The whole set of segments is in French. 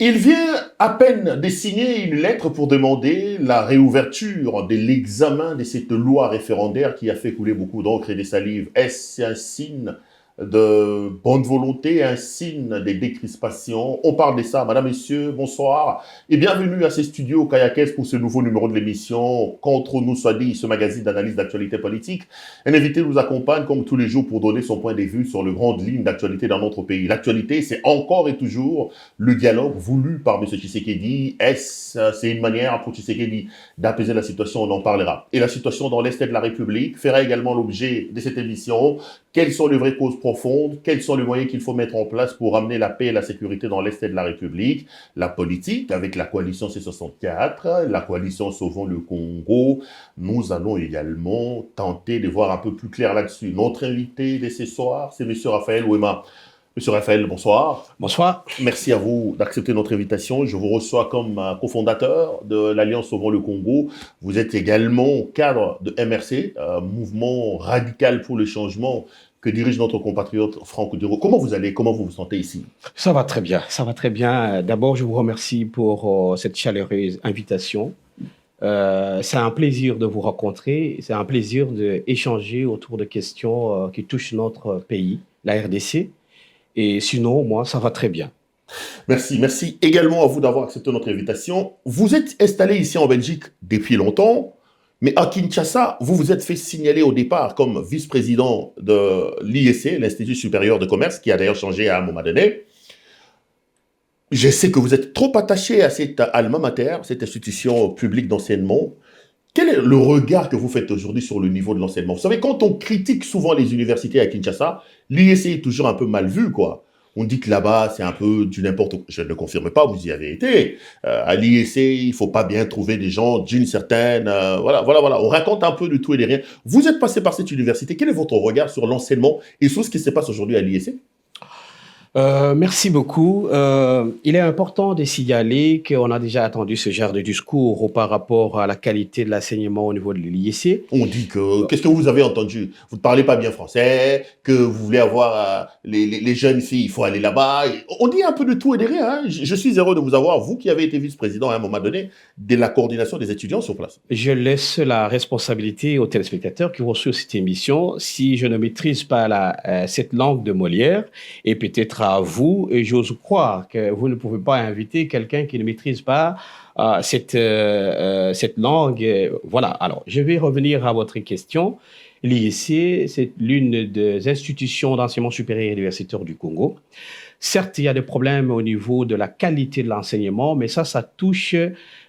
Il vient à peine de signer une lettre pour demander la réouverture de l'examen de cette loi référendaire qui a fait couler beaucoup d'encre et de salive. Est-ce un signe de bonne volonté, un signe de décrispation? On parle de ça. Madame, Messieurs, bonsoir et bienvenue à ces studios Kayakes pour ce nouveau numéro de l'émission Contre nous soit dit, ce magazine d'analyse d'actualité politique. Un invité nous accompagne comme tous les jours pour donner son point de vue sur les grandes lignes d'actualité dans notre pays. L'actualité, c'est encore et toujours le dialogue voulu par M. Tshisekedi. C'est une manière pour Tshisekedi d'apaiser la situation? On en parlera. Et la situation dans l'Est de la République fera également l'objet de cette émission. Quelles sont les vraies causes profondes? Quels sont les moyens qu'il faut mettre en place pour amener la paix et la sécurité dans l'Est de la République? La politique, avec la coalition C64, la coalition Sauvons le Congo. Nous allons également tenter de voir un peu plus clair là-dessus. Notre invité de ce soir, c'est M. Raphaël Ouéma. Monsieur Raphaël, bonsoir. Bonsoir. Merci à vous d'accepter notre invitation. Je vous reçois comme cofondateur de l'Alliance Sauvons le Congo. Vous êtes également cadre de MRC, mouvement radical pour le changement que dirige notre compatriote Franck Duro. Comment vous allez? Comment vous vous sentez ici? Ça va très bien, ça va très bien. D'abord, je vous remercie pour cette chaleureuse invitation. C'est un plaisir de vous rencontrer, c'est un plaisir d'échanger autour de questions qui touchent notre pays, la RDC. Et sinon, moi, ça va très bien. Merci. Merci également à vous d'avoir accepté notre invitation. Vous êtes installé ici en Belgique depuis longtemps, mais à Kinshasa, vous vous êtes fait signaler au départ comme vice-président de l'IEC, l'Institut supérieur de commerce, qui a d'ailleurs changé à un moment donné. Je sais que vous êtes trop attaché à cette alma mater, cette institution publique d'enseignement. Quel est le regard que vous faites aujourd'hui sur le niveau de l'enseignement? Vous savez, quand on critique souvent les universités à Kinshasa, l'IEC est toujours un peu mal vu, quoi. On dit que là-bas, c'est un peu du n'importe quoi. Je ne le confirme pas, vous y avez été. À l'IEC, il ne faut pas bien trouver des gens d'une certaine... voilà. On raconte un peu de tout et de rien. Vous êtes passé par cette université. Quel est votre regard sur l'enseignement et sur ce qui se passe aujourd'hui à l'IEC? Merci beaucoup. Il est important de signaler qu'on a déjà attendu ce genre de discours par rapport à la qualité de l'enseignement au niveau de l'IEC. On dit que... Qu'est-ce que vous avez entendu? Vous ne parlez pas bien français, que vous voulez avoir les jeunes filles, il faut aller là-bas. On dit un peu de tout et de rien. Hein. Je suis heureux de vous avoir, vous qui avez été vice-président à un moment donné de la coordination des étudiants sur place. Je laisse la responsabilité aux téléspectateurs qui vont suivre cette émission. Si je ne maîtrise pas cette langue de Molière, et peut-être à vous, et j'ose croire que vous ne pouvez pas inviter quelqu'un qui ne maîtrise pas cette langue. Voilà, alors je vais revenir à votre question. L'IEC, c'est l'une des institutions d'enseignement supérieur et universitaire du Congo. Certes, il y a des problèmes au niveau de la qualité de l'enseignement, mais ça touche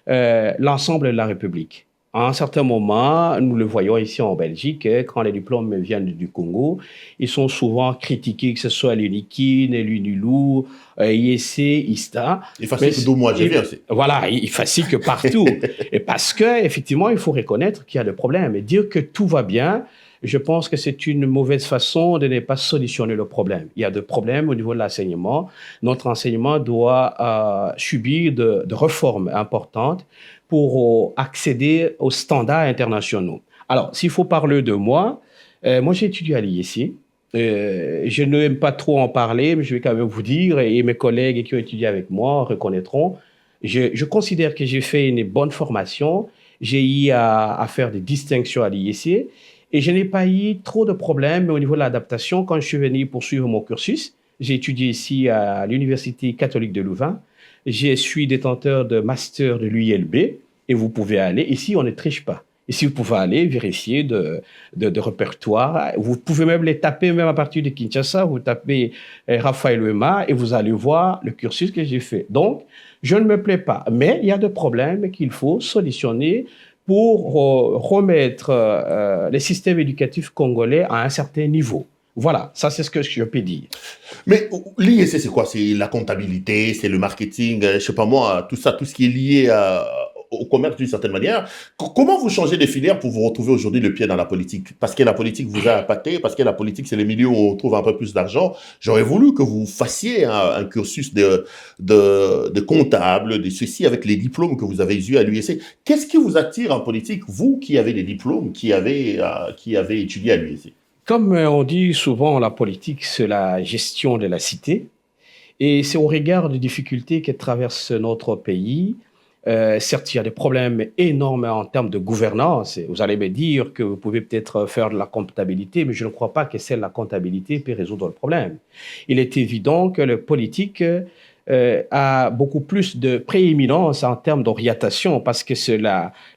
l'ensemble de la République. À un certain moment, nous le voyons ici en Belgique, quand les diplômes viennent du Congo, ils sont souvent critiqués, que ce soit l'UNIKIN, l'UNILU, IEC, ISTA. Il facile que d'où moi j'ai vu aussi. Voilà, il facile que partout. Et parce qu'effectivement, il faut reconnaître qu'il y a des problèmes. Et dire que tout va bien, je pense que c'est une mauvaise façon de ne pas solutionner le problème. Il y a des problèmes au niveau de l'enseignement. Notre enseignement doit subir de réformes importantes pour accéder aux standards internationaux. Alors, s'il faut parler de moi, moi j'ai étudié à l'IEC. Je n'aime pas trop en parler, mais je vais quand même vous dire, et mes collègues qui ont étudié avec moi reconnaîtront, je considère que j'ai fait une bonne formation. J'ai eu à faire des distinctions à l'IEC et je n'ai pas eu trop de problèmes au niveau de l'adaptation quand je suis venu poursuivre mon cursus. J'ai étudié ici à l'Université catholique de Louvain. Je suis détenteur de master de l'UILB et vous pouvez aller. Ici, on ne triche pas. Ici, vous pouvez aller vérifier de répertoire. Vous pouvez même les taper, même à partir de Kinshasa. Vous tapez Raphaël Ouéma et vous allez voir le cursus que j'ai fait. Donc, je ne me plais pas. Mais il y a des problèmes qu'il faut solutionner pour remettre les systèmes éducatifs congolais à un certain niveau. Voilà, ça c'est ce que je peux dire. Mais l'IEC, c'est quoi? C'est la comptabilité, c'est le marketing, je sais pas moi, tout ça, tout ce qui est lié au commerce d'une certaine manière. Comment vous changez de filière pour vous retrouver aujourd'hui le pied dans la politique? Parce que la politique vous a impacté, parce que la politique, c'est les milieux où on trouve un peu plus d'argent. J'aurais voulu que vous fassiez un cursus de comptable, de ceci, avec les diplômes que vous avez eus à l'UEC. Qu'est-ce qui vous attire en politique, vous qui avez des diplômes, qui avez étudié à l'UEC? Comme on dit souvent, la politique, c'est la gestion de la cité. Et c'est au regard des difficultés que traverse notre pays. Certes, il y a des problèmes énormes en termes de gouvernance. Vous allez me dire que vous pouvez peut-être faire de la comptabilité, mais je ne crois pas que c'est la comptabilité qui peut résoudre le problème. Il est évident que le politique a beaucoup plus de prééminence en termes d'orientation parce que c'est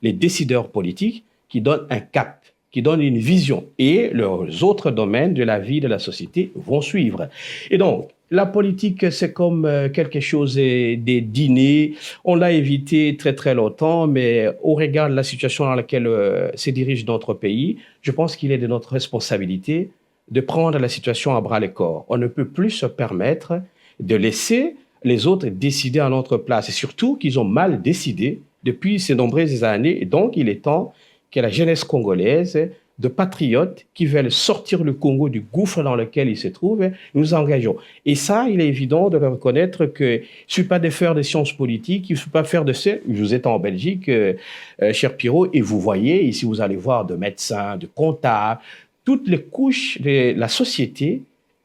les décideurs politiques qui donnent un cap, qui donnent une vision et les autres domaines de la vie de la société vont suivre. Et donc, la politique, c'est comme quelque chose des dîners. On l'a évité très très longtemps, mais au regard de la situation dans laquelle se dirige notre pays, je pense qu'il est de notre responsabilité de prendre la situation à bras-le-corps. On ne peut plus se permettre de laisser les autres décider à notre place. Et surtout qu'ils ont mal décidé depuis ces nombreuses années. Et donc, il est temps que la jeunesse congolaise, de patriotes qui veulent sortir le Congo du gouffre dans lequel il se trouve, nous engageons. Et ça, il est évident de le reconnaître que il ne suffit pas de faire des sciences politiques, il ne suffit pas de faire de ça. Vous êtes en Belgique, cher Pierrot, et vous voyez, ici vous allez voir de médecins, de comptables, toutes les couches de la société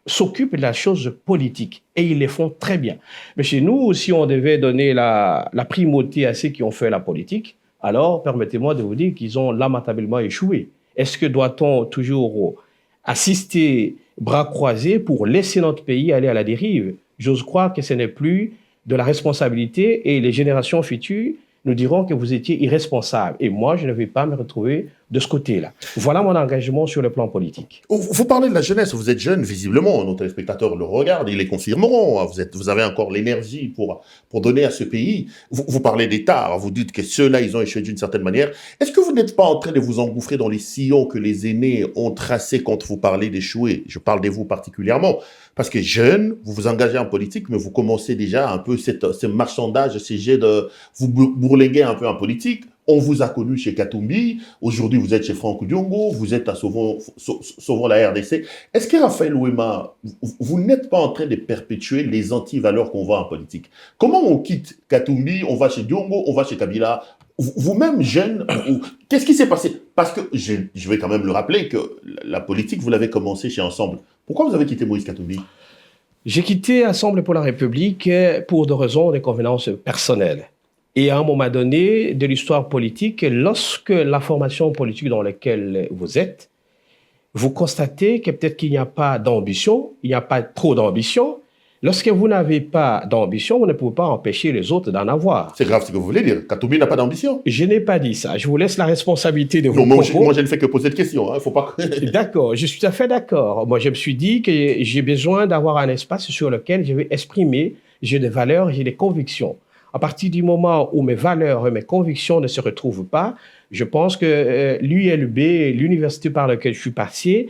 s'occupent de la chose politique et ils les font très bien. Mais chez nous, si on devait donner la primauté à ceux qui ont fait la politique, alors permettez-moi de vous dire qu'ils ont lamentablement échoué. Est-ce que doit-on toujours assister bras croisés pour laisser notre pays aller à la dérive? J'ose croire que ce n'est plus de la responsabilité et les générations futures nous diront que vous étiez irresponsable. Et moi, je ne vais pas me retrouver de ce côté-là. Voilà mon engagement sur le plan politique. Vous parlez de la jeunesse, vous êtes jeune, visiblement, nos téléspectateurs le regardent, ils les confirmeront. Vous avez encore l'énergie pour donner à ce pays. Vous parlez d'État, vous dites que ceux-là, ils ont échoué d'une certaine manière. Est-ce que vous n'êtes pas en train de vous engouffrer dans les sillons que les aînés ont tracés quand vous parlez d'échouer? Je parle de vous particulièrement. Parce que jeune, vous vous engagez en politique, mais vous commencez déjà un peu ce marchandage, ces jets de vous bourlinguer un peu en politique. On vous a connu chez Katumbi, aujourd'hui vous êtes chez Franck Diongo, vous êtes à Sauvons la RDC. Est-ce que Raphaël Ouéma, vous n'êtes pas en train de perpétuer les anti-valeurs qu'on voit en politique? Comment on quitte Katumbi, on va chez Diongo, on va chez Kabila? Vous-même, jeune, qu'est-ce qui s'est passé? Parce que je vais quand même le rappeler que la politique, vous l'avez commencé chez Ensemble. Pourquoi vous avez quitté Moïse Katumbi? J'ai quitté Ensemble pour la République pour des raisons de convenance personnelle. Et à un moment donné de l'histoire politique, lorsque la formation politique dans laquelle vous êtes, vous constatez que peut-être qu'il n'y a pas d'ambition, il n'y a pas trop d'ambition. Lorsque vous n'avez pas d'ambition, vous ne pouvez pas empêcher les autres d'en avoir. C'est grave ce que vous voulez dire. Katumbi n'a pas d'ambition. Je n'ai pas dit ça. Je vous laisse la responsabilité de vos propos. Moi, je ne fais que poser de questions. Hein. Faut pas... D'accord, je suis tout à fait d'accord. Moi, je me suis dit que j'ai besoin d'avoir un espace sur lequel je vais exprimer, j'ai des valeurs, j'ai des convictions. À partir du moment où mes valeurs et mes convictions ne se retrouvent pas, je pense que l'ULB, l'université par laquelle je suis passé,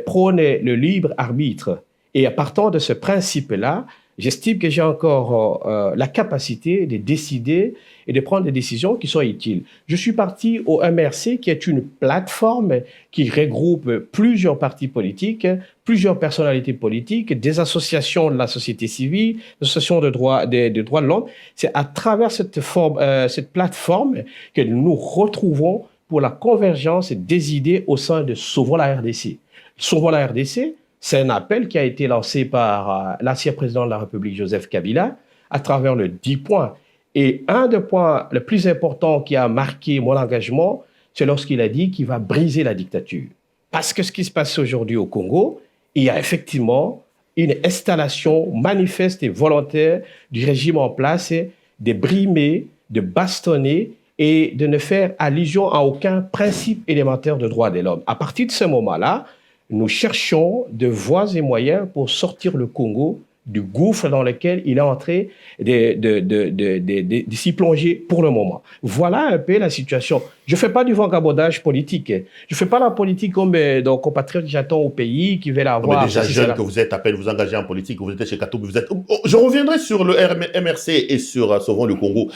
prône le libre arbitre. Et à partir de ce principe-là, j'estime que j'ai encore la capacité de décider et de prendre des décisions qui sont utiles. Je suis parti au MRC, qui est une plateforme qui regroupe plusieurs partis politiques, plusieurs personnalités politiques, des associations de la société civile, des associations de droits de l'homme. C'est à travers cette plateforme que nous nous retrouvons pour la convergence des idées au sein de Sauvons la RDC. Sauvons la RDC, c'est un appel qui a été lancé par l'ancien président de la République, Joseph Kabila, à travers le 10 points. Et un des points les plus importants qui a marqué mon engagement, c'est lorsqu'il a dit qu'il va briser la dictature. Parce que ce qui se passe aujourd'hui au Congo, il y a effectivement une installation manifeste et volontaire du régime en place de brimer, de bastonner et de ne faire allusion à aucun principe élémentaire de droits de l'homme. À partir de ce moment-là, nous cherchons de voies et moyens pour sortir le Congo du gouffre dans lequel il est entré de s'y plonger pour le moment. Voilà un peu la situation. Je ne fais pas du vagabondage politique. Je ne fais pas la politique comme nos compatriotes qui j'attends au pays, qui veulent avoir... Mais déjà jeune que vous êtes, à peine vous engagez en politique, vous êtes chez Katumbi, vous êtes... Je reviendrai sur le MRC et sur Sauvons le Congo.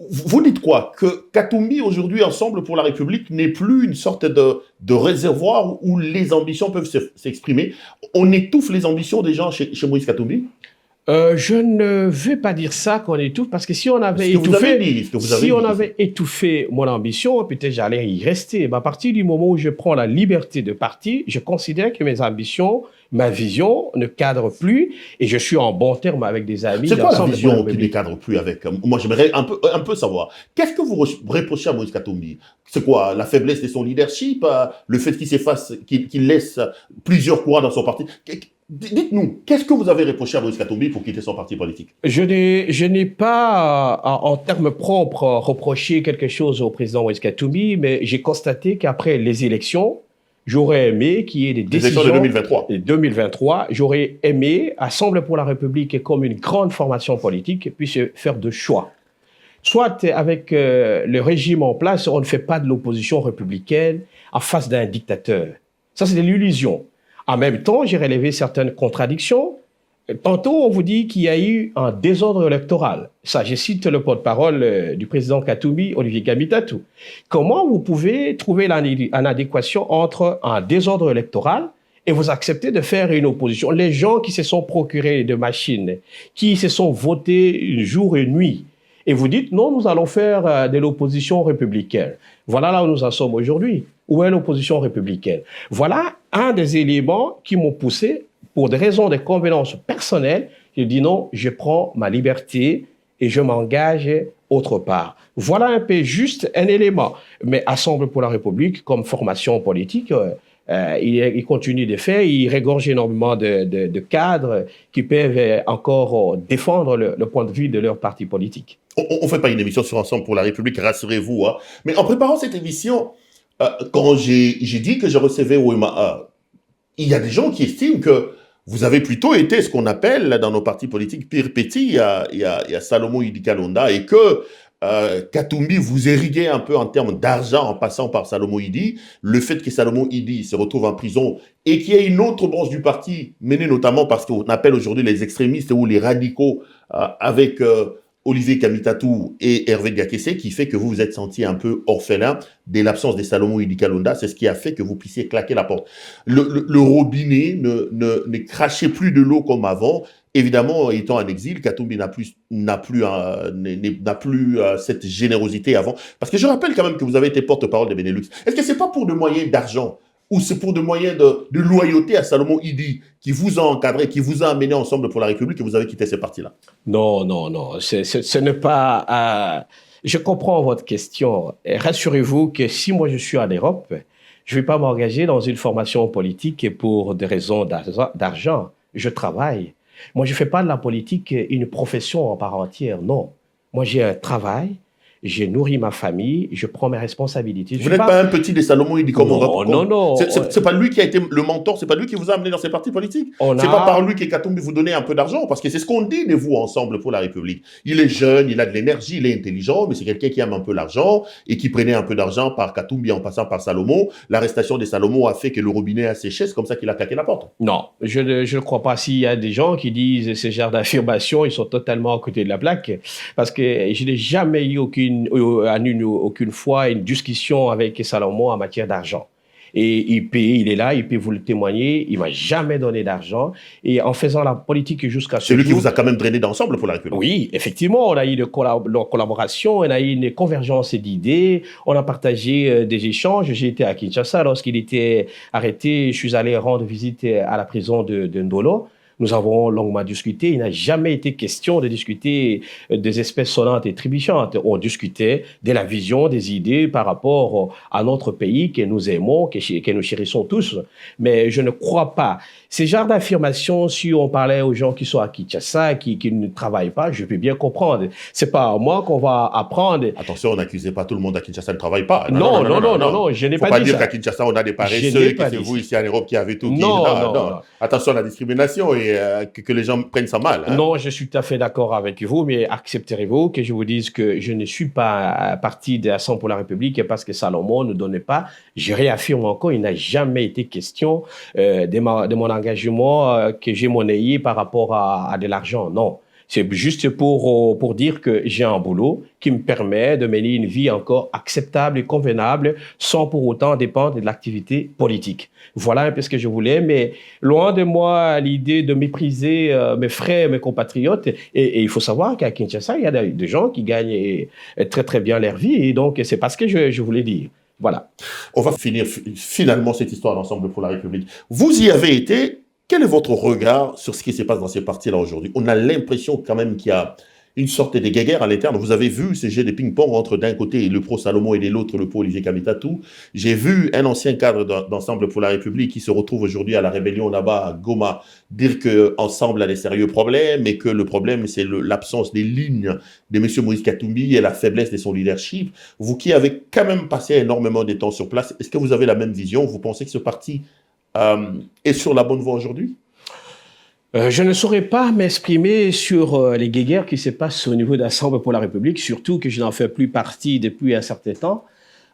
Vous dites quoi? Que Katumbi, aujourd'hui, Ensemble pour la République, n'est plus une sorte de réservoir où les ambitions peuvent s'exprimer. On étouffe les ambitions des gens chez Moïse Katumbi? Je ne vais pas dire ça qu'on étouffe, parce que si on avait Ce que vous avez étouffé, dit, ce que vous avez si on dit. avait étouffé mon ambition, peut-être j'allais y rester. Mais à partir du moment où je prends la liberté de partir, je considère que mes ambitions, ma vision ne cadre plus, et je suis en bon terme avec des amis C'est quoi la d'ensemble pour vision la qui ne République. cadre plus avec moi, j'aimerais un peu savoir. Qu'est-ce que vous reprochez à Moïse Katumbi? C'est quoi? La faiblesse de son leadership? Le fait qu'il s'efface, qu'il laisse plusieurs courants dans son parti? Dites-nous, qu'est-ce que vous avez reproché à Moïse Katumbi pour quitter son parti politique? Je n'ai pas, en termes propres, reproché quelque chose au président Moïse Katumbi, mais j'ai constaté qu'après les élections, j'aurais aimé qu'il y ait des Les élections de décisions. 2023. 2023, j'aurais aimé, Assemblée pour la République, comme une grande formation politique, puisse faire de choix. Soit avec le régime en place, on ne fait pas de l'opposition républicaine en face d'un dictateur. Ça, c'est de l'illusion. En même temps, j'ai relevé certaines contradictions. Tantôt, on vous dit qu'il y a eu un désordre électoral. Ça, je cite le porte-parole du président Katumbi, Olivier Gamitatou. Comment vous pouvez trouver une adéquation entre un désordre électoral et vous acceptez de faire une opposition? Les gens qui se sont procurés de machines, qui se sont votés jour et nuit, et vous dites, non, nous allons faire de l'opposition républicaine. Voilà là où nous en sommes aujourd'hui. Où est l'opposition républicaine? Voilà un des éléments qui m'ont poussé, pour des raisons de convenance personnelle, je dis non, je prends ma liberté et je m'engage autre part. Voilà un peu juste un élément. Mais Assemblée pour la République, comme formation politique, il continue de faire, il regorge énormément de cadres qui peuvent encore défendre le point de vue de leur parti politique. On ne fait pas une émission sur Ensemble pour la République, rassurez-vous. Hein. Mais en préparant cette émission, quand j'ai dit que je recevais OMA, il y a des gens qui estiment que vous avez plutôt été ce qu'on appelle dans nos partis politiques pire petit. Il y a Salomon Idi Kalonda et que Katumbi vous irriguait un peu en termes d'argent en passant par Salomon Idi. Le fait que Salomon Idi se retrouve en prison et qu'il y ait une autre branche du parti menée notamment par ce qu'on appelle aujourd'hui les extrémistes ou les radicaux avec Olivier Kamitatou et Hervé Gakessé, qui fait que vous vous êtes senti un peu orphelin de l'absence de Salomon Idi Kalonda. C'est ce qui a fait que vous puissiez claquer la porte. Le robinet ne crachait plus de l'eau comme avant. Évidemment, étant en exil, Katumbi n'a plus cette générosité avant. Parce que je rappelle quand même que vous avez été porte-parole de Benelux. Est-ce que c'est pas pour des moyens d'argent ou c'est pour des moyens de loyauté à Salomon Idi qui vous a encadré, qui vous a amené Ensemble pour la République et vous avez quitté ces partis-là? Non, non, non. Ce n'est pas... Je comprends votre question. Et rassurez-vous que si moi je suis en Europe, je ne vais pas m'engager dans une formation politique pour des raisons d'argent. Je travaille. Moi, je ne fais pas de la politique une profession en part entière, non. Moi, j'ai un travail, j'ai nourri ma famille, je prends mes responsabilités. Vous n'êtes pas un petit de Salomon Idi comme non, non, non. C'est pas lui qui a été le mentor, c'est pas lui qui vous a amené dans ces partis politiques. C'est pas par lui que Katumbi vous donnait un peu d'argent, parce que c'est ce qu'on dit de vous Ensemble pour la République. Il est jeune, il a de l'énergie, il est intelligent, mais c'est quelqu'un qui aime un peu l'argent et qui prenait un peu d'argent par Katumbi en passant par Salomon. L'arrestation de Salomon a fait que le robinet a séché, c'est comme ça qu'il a claqué la porte. Non, je ne crois pas. S'il y a des gens qui disent ce genre d'affirmation, ils sont totalement à côté de la plaque, parce que je n'ai jamais eu aucune fois une discussion avec Salomon en matière d'argent. Et il est là, il peut vous le témoigner, il m'a jamais donné d'argent. Et en faisant la politique jusqu'à ce jour... C'est lui qui vous a quand même drainé d'Ensemble pour la République. Oui, effectivement, on a eu une collaboration, on a eu une convergence d'idées, on a partagé des échanges. J'ai été à Kinshasa lorsqu'il était arrêté, je suis allé rendre visite à la prison de Ndolo. Nous avons longuement discuté. Il n'a jamais été question de discuter des espèces sonnantes et trébuchantes. On discutait de la vision, des idées par rapport à notre pays que nous aimons, que nous chérissons tous. Mais je ne crois pas. Ces genres d'affirmations, si on parlait aux gens qui sont à Kinshasa, qui ne travaillent pas, je peux bien comprendre. C'est pas à moi qu'on va apprendre. Attention, on n'accusait pas tout le monde à Kinshasa ne travaille pas. Non, je n'ai pas dit ça. Faut pas dire qu'à Kinshasa, on a des paresseux et que c'est vous ici en Europe qui avez tout. Non. Attention à la discrimination et que les gens prennent ça mal. Hein. Non, je suis tout à fait d'accord avec vous, mais accepterez-vous que je vous dise que je ne suis pas parti de Ensemble pour la République parce que Salomon ne donnait pas. Je réaffirme encore, il n'a jamais été question de mon engagement que j'ai monnayé par rapport à de l'argent. Non. C'est juste pour dire que j'ai un boulot qui me permet de mener une vie encore acceptable et convenable sans pour autant dépendre de l'activité politique. Voilà un peu ce que je voulais, mais loin de moi l'idée de mépriser mes frères, mes compatriotes. Et il faut savoir qu'à Kinshasa, il y a des gens qui gagnent très très bien leur vie, et donc c'est pas ce que je voulais dire. Voilà. On va finir finalement cette histoire d'Ensemble pour la République. Vous y avez été. Quel est votre regard sur ce qui se passe dans ces partis-là aujourd'hui? On a l'impression quand même qu'il y a une sorte de guéguerre à l'interne. Vous avez vu ces jeux de ping-pong entre d'un côté le pro Salomon et de l'autre le pro Olivier Kamitatou. J'ai vu un ancien cadre d'Ensemble pour la République qui se retrouve aujourd'hui à la rébellion là-bas à Goma dire qu'Ensemble a des sérieux problèmes et que le problème c'est l'absence des lignes de M. Moïse Katumbi et la faiblesse de son leadership. Vous qui avez quand même passé énormément de temps sur place, est-ce que vous avez la même vision? Vous pensez que ce parti est sur la bonne voie aujourd'hui? Je ne saurais pas m'exprimer sur les guéguerres qui se passent au niveau d'Ensemble pour la République, surtout que je n'en fais plus partie depuis un certain temps.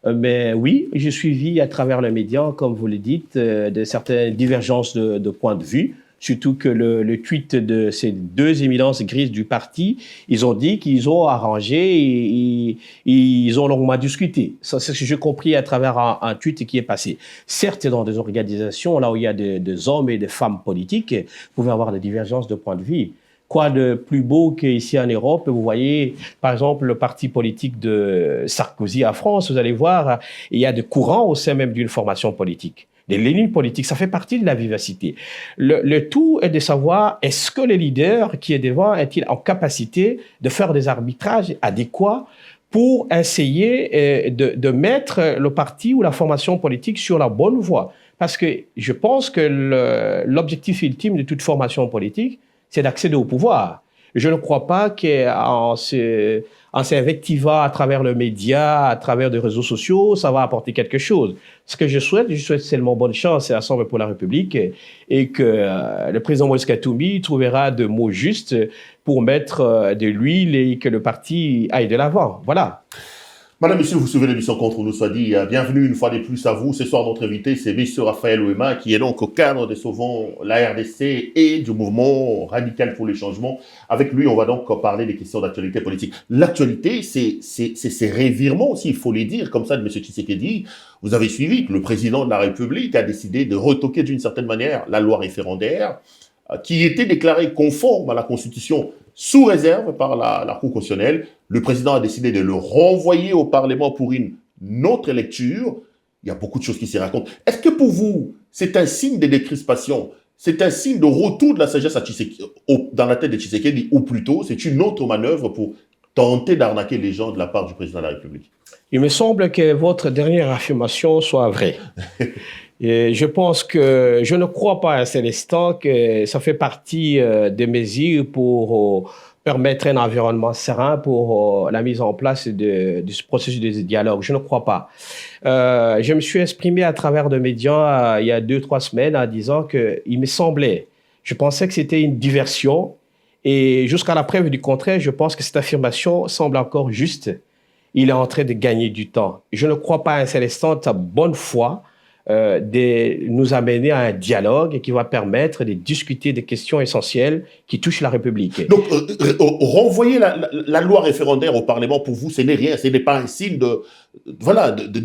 Mais oui, j'ai suivi à travers les médias, comme vous le dites, de certaines divergences de points de vue. Surtout que le tweet de ces deux éminences grises du parti, ils ont dit qu'ils ont arrangé et ils ont longuement discuté. Ça, c'est ce que j'ai compris à travers un tweet qui est passé. Certes, dans des organisations, là où il y a des hommes et des femmes politiques, vous pouvez avoir des divergences de points de vue. Quoi de plus beau qu'ici en Europe, vous voyez, par exemple, le parti politique de Sarkozy en France, vous allez voir, il y a des courants au sein même d'une formation politique. Les lignes politiques, ça fait partie de la vivacité. Le tout est de savoir, est-ce que le leader qui est devant est-il en capacité de faire des arbitrages adéquats pour essayer de mettre le parti ou la formation politique sur la bonne voie? Parce que je pense que l'objectif ultime de toute formation politique, c'est d'accéder au pouvoir. Je ne crois pas qu'en s'invectivant à travers le média, à travers des réseaux sociaux, ça va apporter quelque chose. Ce que je souhaite seulement bonne chance à Ensemble pour la République et que le président Moïse Katumbi trouvera de mots justes pour mettre de l'huile et que le parti aille de l'avant. Voilà. Madame, Monsieur, vous suivez l'émission Contre nous soit dit. Bienvenue une fois de plus à vous. Ce soir, notre invité, c'est M. Raphaël Ouéma, qui est donc au cadre de Sauvons la RDC et du mouvement radical pour les changements. Avec lui, on va donc parler des questions d'actualité politique. L'actualité, c'est ces revirements aussi, il faut les dire, comme ça, de M. Tshisekedi. Vous avez suivi que le président de la République a décidé de retoquer d'une certaine manière la loi référendaire qui était déclarée conforme à la Constitution sous réserve par la Cour constitutionnelle. Le président a décidé de le renvoyer au Parlement pour une autre lecture. Il y a beaucoup de choses qui s'y racontent. Est-ce que pour vous, c'est un signe de décrispation? C'est un signe de retour de la sagesse à dans la tête de Tshisekedi, ou plutôt, c'est une autre manœuvre pour tenter d'arnaquer les gens de la part du président de la République? Il me semble que votre dernière affirmation soit vraie. Et je pense que je ne crois pas un seul instant que ça fait partie des mesures pour permettre un environnement serein pour la mise en place du processus de dialogue. Je ne crois pas. Je me suis exprimé à travers des médias il y a 2-3 semaines en disant qu'il me semblait, je pensais que c'était une diversion et jusqu'à la preuve du contraire, je pense que cette affirmation semble encore juste. Il est en train de gagner du temps. Je ne crois pas un seul instant de sa bonne foi de nous amener à un dialogue qui va permettre de discuter des questions essentielles qui touchent la République. Donc, renvoyer la loi référendaire au Parlement, pour vous, ce n'est rien, ce n'est pas un signe de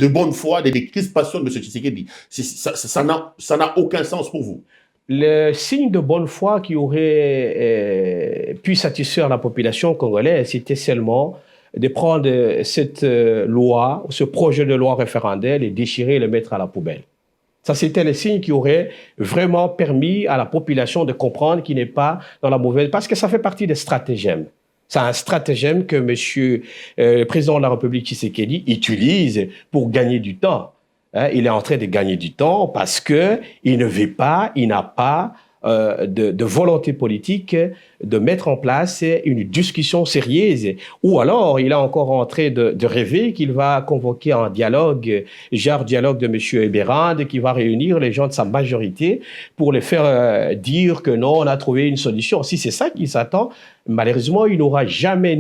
bonne foi, de décrispation de M. Tshisekedi. Ça n'a aucun sens pour vous. Le signe de bonne foi qui aurait pu satisfaire la population congolaise, c'était seulement de prendre cette loi, ce projet de loi référendaire et déchirer et le mettre à la poubelle. Ça, c'était le signe qui aurait vraiment permis à la population de comprendre qu'il n'est pas dans la mauvaise... Parce que ça fait partie des stratagèmes. C'est un stratagème que le président de la République Tshisekedi utilise pour gagner du temps. Il est en train de gagner du temps parce qu'il ne veut pas, il n'a pas de volonté politique de mettre en place une discussion sérieuse, ou alors il est encore en train de rêver qu'il va convoquer un dialogue, genre dialogue de M. Eberhard, qui va réunir les gens de sa majorité pour les faire dire que non, on a trouvé une solution. Si c'est ça qui s'attend, malheureusement, il n'aura jamais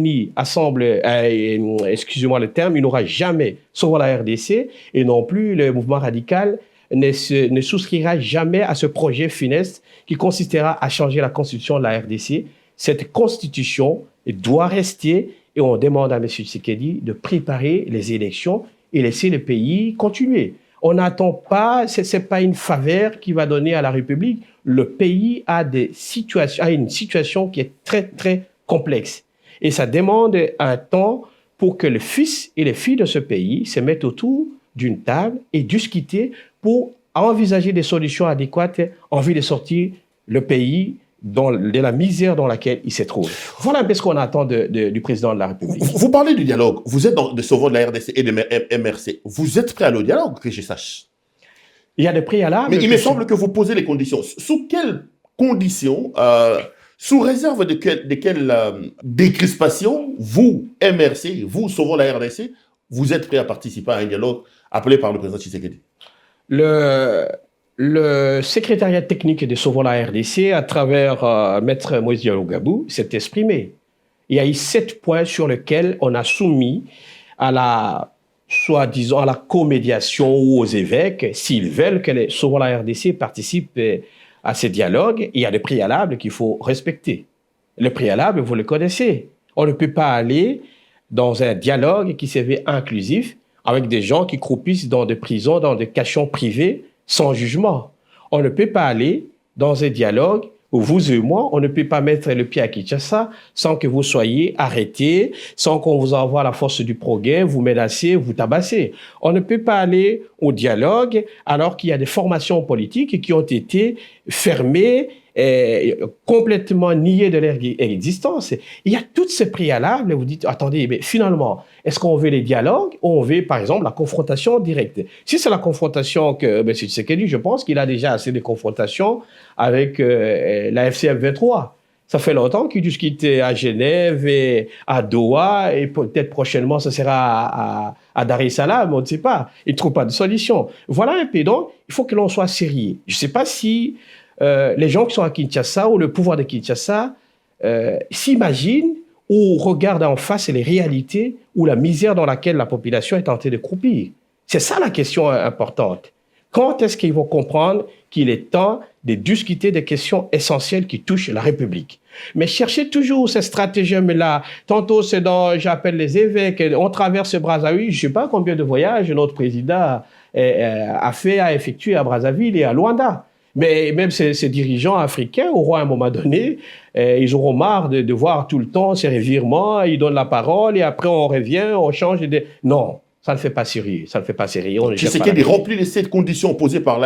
excusez-moi le terme, il n'aura jamais, sauf la RDC, et non plus le mouvement radical, ne souscrira jamais à ce projet funeste qui consistera à changer la constitution de la RDC. Cette constitution doit rester et on demande à M. Tshisekedi de préparer les élections et laisser le pays continuer. On n'attend pas, ce n'est pas une faveur qui va donner à la République. Le pays a une situation qui est très, très complexe. Et ça demande un temps pour que le fils et les filles de ce pays se mettent autour d'une table et discuter pour envisager des solutions adéquates en vue de sortir le pays de la misère dans laquelle il se trouve. Voilà un peu ce qu'on attend du président de la République. Vous parlez du dialogue. Vous êtes de Sauvons de la RDC et de MRC. Vous êtes prêt à le dialogue, que je sache? Il y a des préalables. Mais il me semble que vous posez les conditions. Sous quelles conditions, sous réserve de quelle décrispation, vous, MRC, vous, Sauvons la RDC, vous êtes prêt à participer à un dialogue appelé par le président Tshisekedi? Le secrétariat technique de Sauvons la RDC, à travers Maître Moïse Diallo-Gabou, s'est exprimé. Il y a eu 7 points sur lesquels on a soumis à la, soi-disant, à la comédiation ou aux évêques, s'ils veulent que les Sauvons la RDC participent à ces dialogues. Il y a des préalables qu'il faut respecter. Le préalable, vous le connaissez. On ne peut pas aller dans un dialogue qui se veut inclusif avec des gens qui croupissent dans des prisons, dans des cachons privés, sans jugement. On ne peut pas aller dans un dialogue où vous et moi, on ne peut pas mettre le pied à Kinshasa sans que vous soyez arrêtés, sans qu'on vous envoie à la force du progrès, vous menacez, vous tabassez. On ne peut pas aller au dialogue alors qu'il y a des formations politiques qui ont été fermées, complètement niées de leur existence. Il y a toutes ces préalables et vous dites, attendez, mais finalement, est-ce qu'on veut les dialogues ou on veut, par exemple, la confrontation directe? Si c'est la confrontation que M. Tshisekedi, je pense qu'il a déjà assez de confrontations avec la FCM 23. Ça fait longtemps qu'il discute à Genève et à Doha et peut-être prochainement, ce sera à Dar es Salaam, on ne sait pas. Il ne trouve pas de solution. Voilà un peu. Donc, il faut que l'on soit sérieux. Je ne sais pas si les gens qui sont à Kinshasa ou le pouvoir de Kinshasa s'imaginent ou regardent en face les réalités ou la misère dans laquelle la population est tentée de croupir. C'est ça la question importante. Quand est-ce qu'ils vont comprendre qu'il est temps de discuter des questions essentielles qui touchent la République? Mais cherchez toujours ces stratagèmes-là. Tantôt, c'est dans, j'appelle les évêques, on traverse Brazzaville. Je ne sais pas combien de voyages notre président a effectué à Brazzaville et à Luanda. Mais même ces dirigeants africains auront à un moment donné, ils auront marre de voir tout le temps ces revirements, ils donnent la parole et après on revient, on change. Non, ça ne fait pas sérieux. Ça ne fait pas sérieux. Tshisekedi remplit les 7 conditions posées par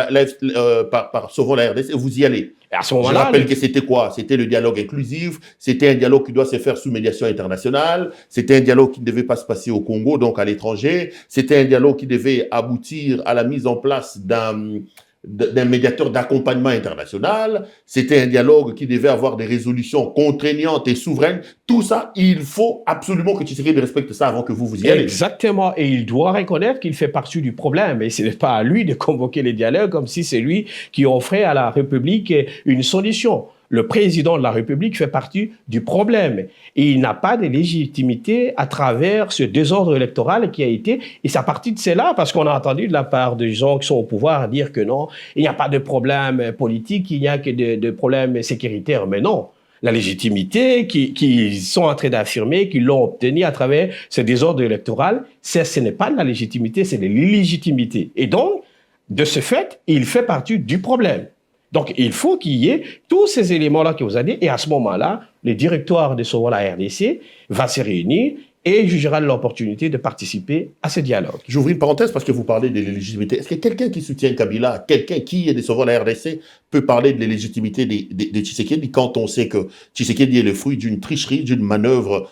Sauvons la RDC, vous y allez. À ce moment-là, je rappelle que c'était quoi? C'était le dialogue inclusif, c'était un dialogue qui doit se faire sous médiation internationale, c'était un dialogue qui ne devait pas se passer au Congo, donc à l'étranger, c'était un dialogue qui devait aboutir à la mise en place d'un médiateur d'accompagnement international, c'était un dialogue qui devait avoir des résolutions contraignantes et souveraines. Tout ça, il faut absolument que Tshisekedi respecte ça avant que vous y allez. Exactement, et il doit reconnaître qu'il fait partie du problème, et ce n'est pas à lui de convoquer les dialogues comme si c'est lui qui offrait à la République une solution. Le président de la République fait partie du problème et il n'a pas de légitimité à travers ce désordre électoral qui a été, et c'est à partir de cela, parce qu'on a entendu de la part des gens qui sont au pouvoir dire que non, il n'y a pas de problème politique, il n'y a que de problèmes sécuritaires, mais non. La légitimité qu'ils sont en train d'affirmer, qu'ils l'ont obtenue à travers ce désordre électoral, ce n'est pas de la légitimité, c'est de l'illégitimité. Et donc, de ce fait, il fait partie du problème. Donc, il faut qu'il y ait tous ces éléments-là que vous avez dit, et à ce moment-là, le directoire de Sauvons la RDC va se réunir et jugera l'opportunité de participer à ce dialogue. J'ouvre une parenthèse parce que vous parlez de l'illégitimité. Est-ce que quelqu'un qui soutient Kabila, quelqu'un qui est de Sauvons la RDC, peut parler de l'illégitimité de Tshisekedi quand on sait que Tshisekedi est le fruit d'une tricherie, d'une manœuvre,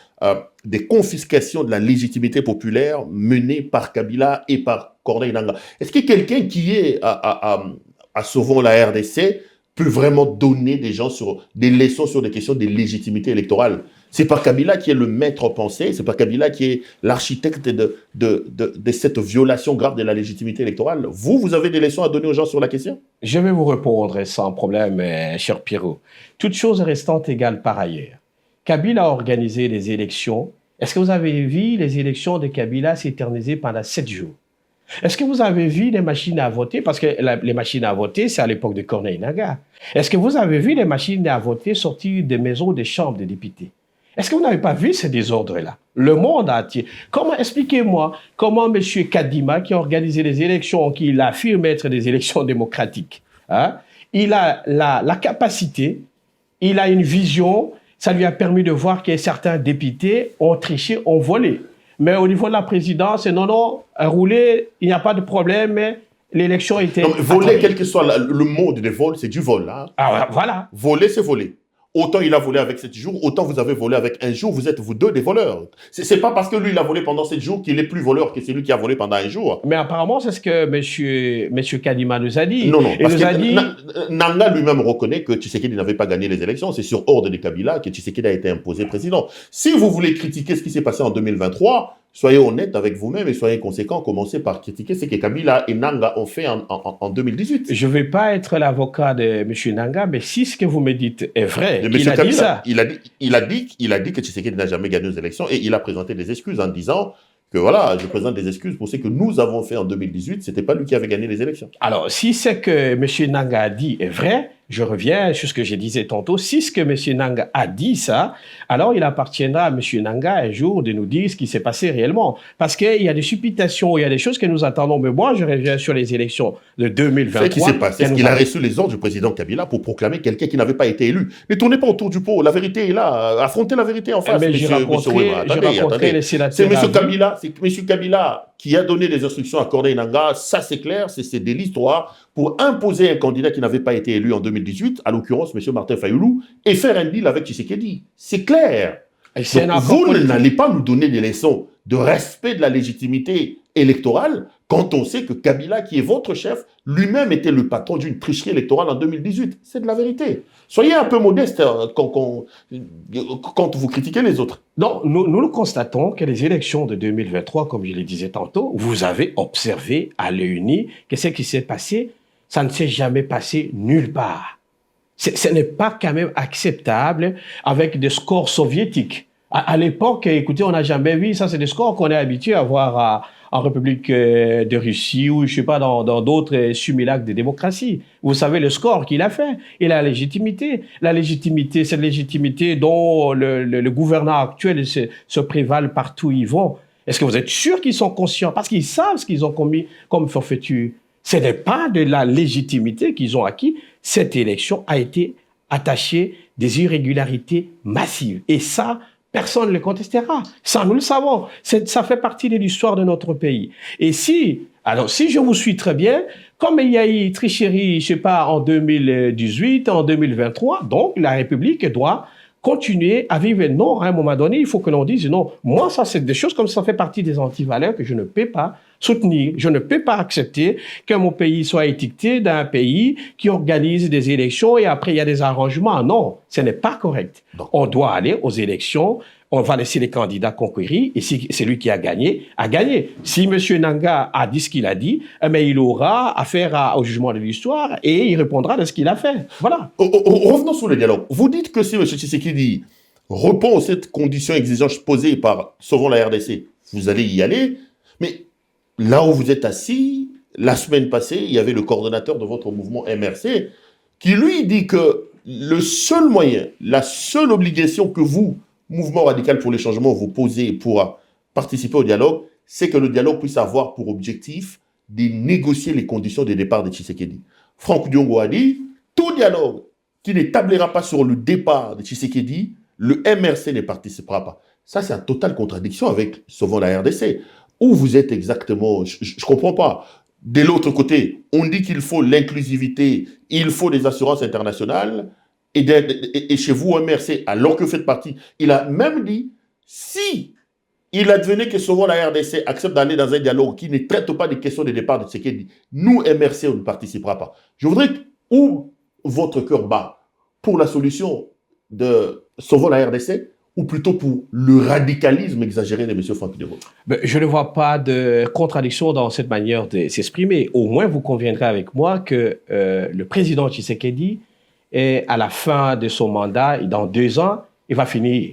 des confiscations de la légitimité populaire menée par Kabila et par Corneille Nangaa? Est-ce que quelqu'un qui est à Sauvons la RDC peut vraiment donner des leçons sur des questions de légitimité électorale? C'est pas Kabila qui est le maître pensée, c'est pas Kabila qui est l'architecte de cette violation grave de la légitimité électorale. Vous avez des leçons à donner aux gens sur la question? Je vais vous répondre sans problème, cher Pierrot. Toutes choses restant égales par ailleurs. Kabila a organisé des élections. Est-ce que vous avez vu les élections de Kabila s'éterniser pendant 7 jours? Est-ce que vous avez vu les machines à voter? Parce que les machines à voter, c'est à l'époque de Corneille Nangaa. Est-ce que vous avez vu les machines à voter sortir des maisons, des chambres des députés? Est-ce que vous n'avez pas vu ces désordres-là? Le monde entier. Comment, expliquez-moi, comment M. Kadima, qui a organisé les élections, qui affirme être des élections démocratiques, hein, il a la capacité, il a une vision, ça lui a permis de voir que certains députés ont triché, ont volé. Mais au niveau de la présidence, non, rouler, il n'y a pas de problème, mais l'élection était... Non, voler, quel que soit le mode des vols, c'est du vol. Hein. Ah, voilà. Voler, c'est voler. Autant il a volé avec 7 jours, autant vous avez volé avec un jour, vous êtes vous deux des voleurs. C'est pas parce que lui il a volé pendant 7 jours qu'il est plus voleur que celui qui a volé pendant un jour. Mais apparemment, c'est ce que monsieur Kadima nous a dit. Non, parce nous que a dit... Nanga lui-même reconnaît que Tshisekedi n'avait pas gagné les élections. C'est sur ordre de Kabila que Tshisekedi a été imposé président. Si vous voulez critiquer ce qui s'est passé en 2023, soyez honnête avec vous-même et soyez conséquent. Commencez par critiquer ce que Kabila et Nanga ont fait en 2018. Je ne vais pas être l'avocat de M. Nanga, mais si ce que vous me dites est vrai, il a dit ça. Il a dit que Tshisekedi n'a jamais gagné aux élections et il a présenté des excuses en disant que voilà, je présente des excuses pour ce que nous avons fait en 2018, c'était pas lui qui avait gagné les élections. Alors, si ce que M. Nanga a dit est vrai, je reviens sur ce que je disais tantôt, si ce que M. Nanga a dit ça, alors il appartiendra à M. Nanga un jour de nous dire ce qui s'est passé réellement. Parce qu'il y a des supputations, il y a des choses que nous attendons. Mais moi, je reviens sur les élections de 2023. Ce qui s'est passé, c'est qu'il a reçu les ordres du président Kabila pour proclamer quelqu'un qui n'avait pas été élu. Ne tournez pas autour du pot, la vérité est là, affrontez la vérité en face. Mais j'ai rencontré les sénateurs. C'est M. Kabila qui a donné des instructions à Corneille Nangaa, ça c'est clair, c'est de l'histoire, pour imposer un candidat qui n'avait pas été élu en 2018, à l'occurrence M. Martin Fayoulou, et faire un deal avec Tshisekedi. C'est clair. Donc, vous n'allez pas nous donner des leçons de respect de la légitimité électorale quand on sait que Kabila, qui est votre chef, lui-même était le patron d'une tricherie électorale en 2018. C'est de la vérité. Soyez un peu modeste quand vous critiquez les autres. Non, nous constatons que les élections de 2023, comme je le disais tantôt, vous avez observé à l'œil nu que ce qui s'est passé, ça ne s'est jamais passé nulle part. Ce n'est pas quand même acceptable avec des scores soviétiques. À l'époque, écoutez, on n'a jamais vu, ça c'est des scores qu'on est habitué à voir en République de Russie ou, je sais pas, dans d'autres simulacres de démocratie. Vous savez le score qu'il a fait et la légitimité. La légitimité, cette légitimité dont le gouverneur actuel se prévalent partout où ils vont. Est-ce que vous êtes sûr qu'ils sont conscients? Parce qu'ils savent ce qu'ils ont commis comme forfaiture. Ce n'est pas de la légitimité qu'ils ont acquis. Cette élection a été attachée des irrégularités massives. Et ça, personne ne le contestera. Ça, nous le savons. Ça fait partie de l'histoire de notre pays. Et si je vous suis très bien, comme il y a eu tricherie, je sais pas, en 2018, en 2023, donc la République doit continuer à vivre. Non, à un moment donné, il faut que l'on dise non. Moi, ça, c'est des choses comme ça fait partie des antivaleurs que je ne peux pas soutenir. Je ne peux pas accepter que mon pays soit étiqueté d'un pays qui organise des élections et après il y a des arrangements. Non, ce n'est pas correct. On doit aller aux élections. On va laisser les candidats concourir et si c'est lui qui a gagné, a gagné. Si M. Nanga a dit ce qu'il a dit, mais il aura affaire au jugement de l'histoire et il répondra de ce qu'il a fait. Voilà. Revenons sur le dialogue. Vous dites que si M. Tshisekedi répond à cette condition exigeante posée par Sauvons la RDC, vous allez y aller. Mais là où vous êtes assis, la semaine passée, il y avait le coordonnateur de votre mouvement MRC qui lui dit que le seul moyen, la seule obligation que vous, Mouvement radical pour les changements, vous posez pour participer au dialogue, c'est que le dialogue puisse avoir pour objectif de négocier les conditions de départ de Tshisekedi. Franck Diongo a dit, tout dialogue qui n'établira pas sur le départ de Tshisekedi, le MRC ne participera pas. Ça, c'est en totale contradiction avec Sauvons la RDC. Où vous êtes exactement, je ne comprends pas. De l'autre côté, on dit qu'il faut l'inclusivité, il faut des assurances internationales, et chez vous, MRC, alors que vous faites partie, il a même dit, si il advenait que souvent la RDC accepte d'aller dans un dialogue qui ne traite pas des questions de départ de Tshisekedi, nous, MRC, on ne participera pas. Je voudrais où votre cœur bat pour la solution de Sauvons la RDC ou plutôt pour le radicalisme exagéré de M. Franck Diongo? Je ne vois pas de contradiction dans cette manière de s'exprimer. Au moins, vous conviendrez avec moi que le président Tshisekedi, et à la fin de son mandat, dans 2 ans, il va finir.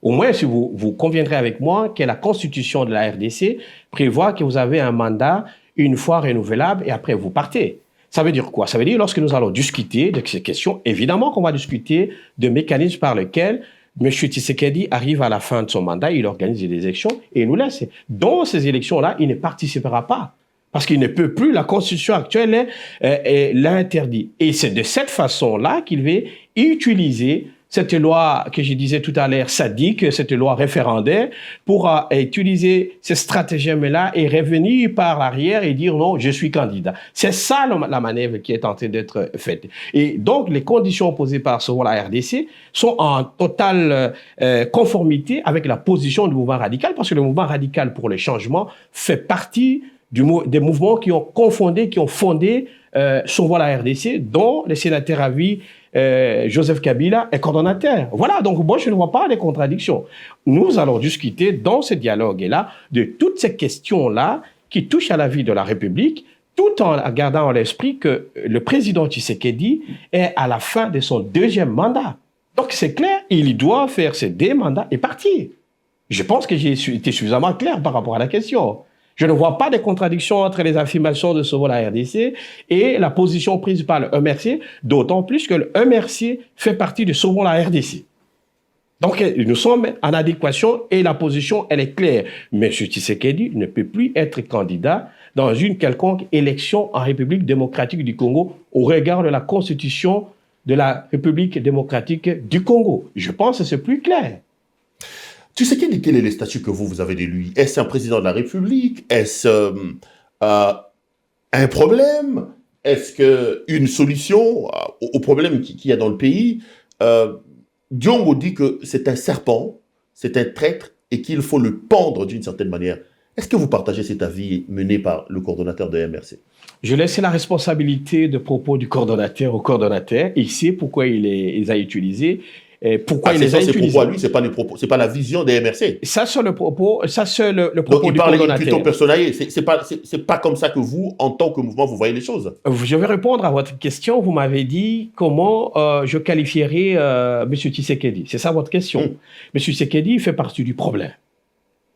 Au moins, si vous conviendrez avec moi que la constitution de la RDC prévoit que vous avez un mandat une fois renouvelable et après vous partez. Ça veut dire quoi? Ça veut dire lorsque nous allons discuter de ces questions, évidemment qu'on va discuter de mécanismes par lesquels M. Tshisekedi arrive à la fin de son mandat, il organise des élections et il nous laisse. Dans ces élections-là, il ne participera pas. Parce qu'il ne peut plus, la constitution actuelle l'interdit. Et c'est de cette façon-là qu'il va utiliser cette loi que je disais tout à l'heure, sadique, cette loi référendaire, pour utiliser ces stratagèmes-là et revenir par l'arrière et dire non, je suis candidat. C'est ça la manœuvre qui est en train d'être faite. Et donc, les conditions posées par la RDC sont en totale conformité avec la position du mouvement radical, parce que le mouvement radical pour le changement fait partie des mouvements qui ont fondé la RDC, dont le sénateur à vie Joseph Kabila est coordonnateur. Voilà, donc moi je ne vois pas les contradictions. Nous allons discuter dans ce dialogue-là de toutes ces questions-là qui touchent à la vie de la République, tout en gardant à l'esprit que le président Tshisekedi est à la fin de son 2e mandat. Donc c'est clair, il doit faire ses 2 mandats et partir. Je pense que j'ai été suffisamment clair par rapport à la question. Je ne vois pas de contradiction entre les affirmations de la RDC et la position prise par le MRC, d'autant plus que le MRC fait partie de la RDC. Donc, nous sommes en adéquation et la position, elle est claire. M. Tshisekedi ne peut plus être candidat dans une quelconque élection en République démocratique du Congo au regard de la constitution de la République démocratique du Congo. Je pense que c'est plus clair. Tshisekedi, quel est le statut que vous avez de lui? Est-ce un président de la République? Est-ce un problème? Est-ce qu'une solution au problème qu'il y a dans le pays? Diongo dit que c'est un serpent, c'est un traître et qu'il faut le pendre d'une certaine manière. Est-ce que vous partagez cet avis mené par le coordonnateur de MRC? Je laisse la responsabilité de propos du coordonnateur au coordonnateur. Il sait pourquoi il les a utilisés. Pourquoi il les a utilisés. Pourquoi lui, c'est pas la vision des MRC. Ça, c'est le propos du coordonnateur. Il parle plutôt personnalisé. C'est pas comme ça que vous, en tant que mouvement, vous voyez les choses. Je vais répondre à votre question. Vous m'avez dit comment je qualifierais M. Tshisekedi. C'est ça votre question. M. Tshisekedi fait partie du problème.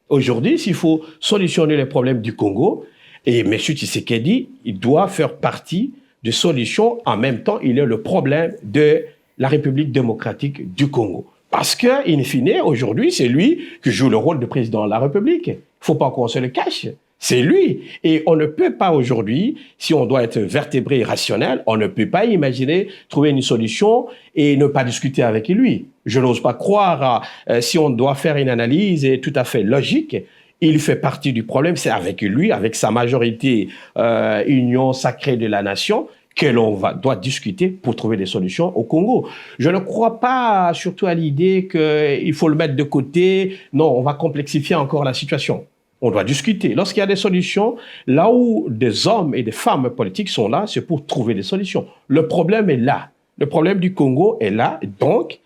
Aujourd'hui, s'il faut solutionner les problèmes du Congo, et M. Tshisekedi, il doit faire partie des solutions. En même temps, il est le problème de la République démocratique du Congo. Parce que, in fine, aujourd'hui, c'est lui qui joue le rôle de président de la République. Il ne faut pas qu'on se le cache. C'est lui. Et on ne peut pas aujourd'hui, si on doit être vertébré et rationnel, on ne peut pas imaginer trouver une solution et ne pas discuter avec lui. Je n'ose pas croire, si on doit faire une analyse tout à fait logique, il fait partie du problème, c'est avec lui, avec sa majorité union sacrée de la nation, que l'on doit discuter pour trouver des solutions au Congo. Je ne crois pas surtout à l'idée qu'il faut le mettre de côté. Non, on va complexifier encore la situation. On doit discuter. Lorsqu'il y a des solutions, là où des hommes et des femmes politiques sont là, c'est pour trouver des solutions. Le problème est là. Le problème du Congo est là. Donc,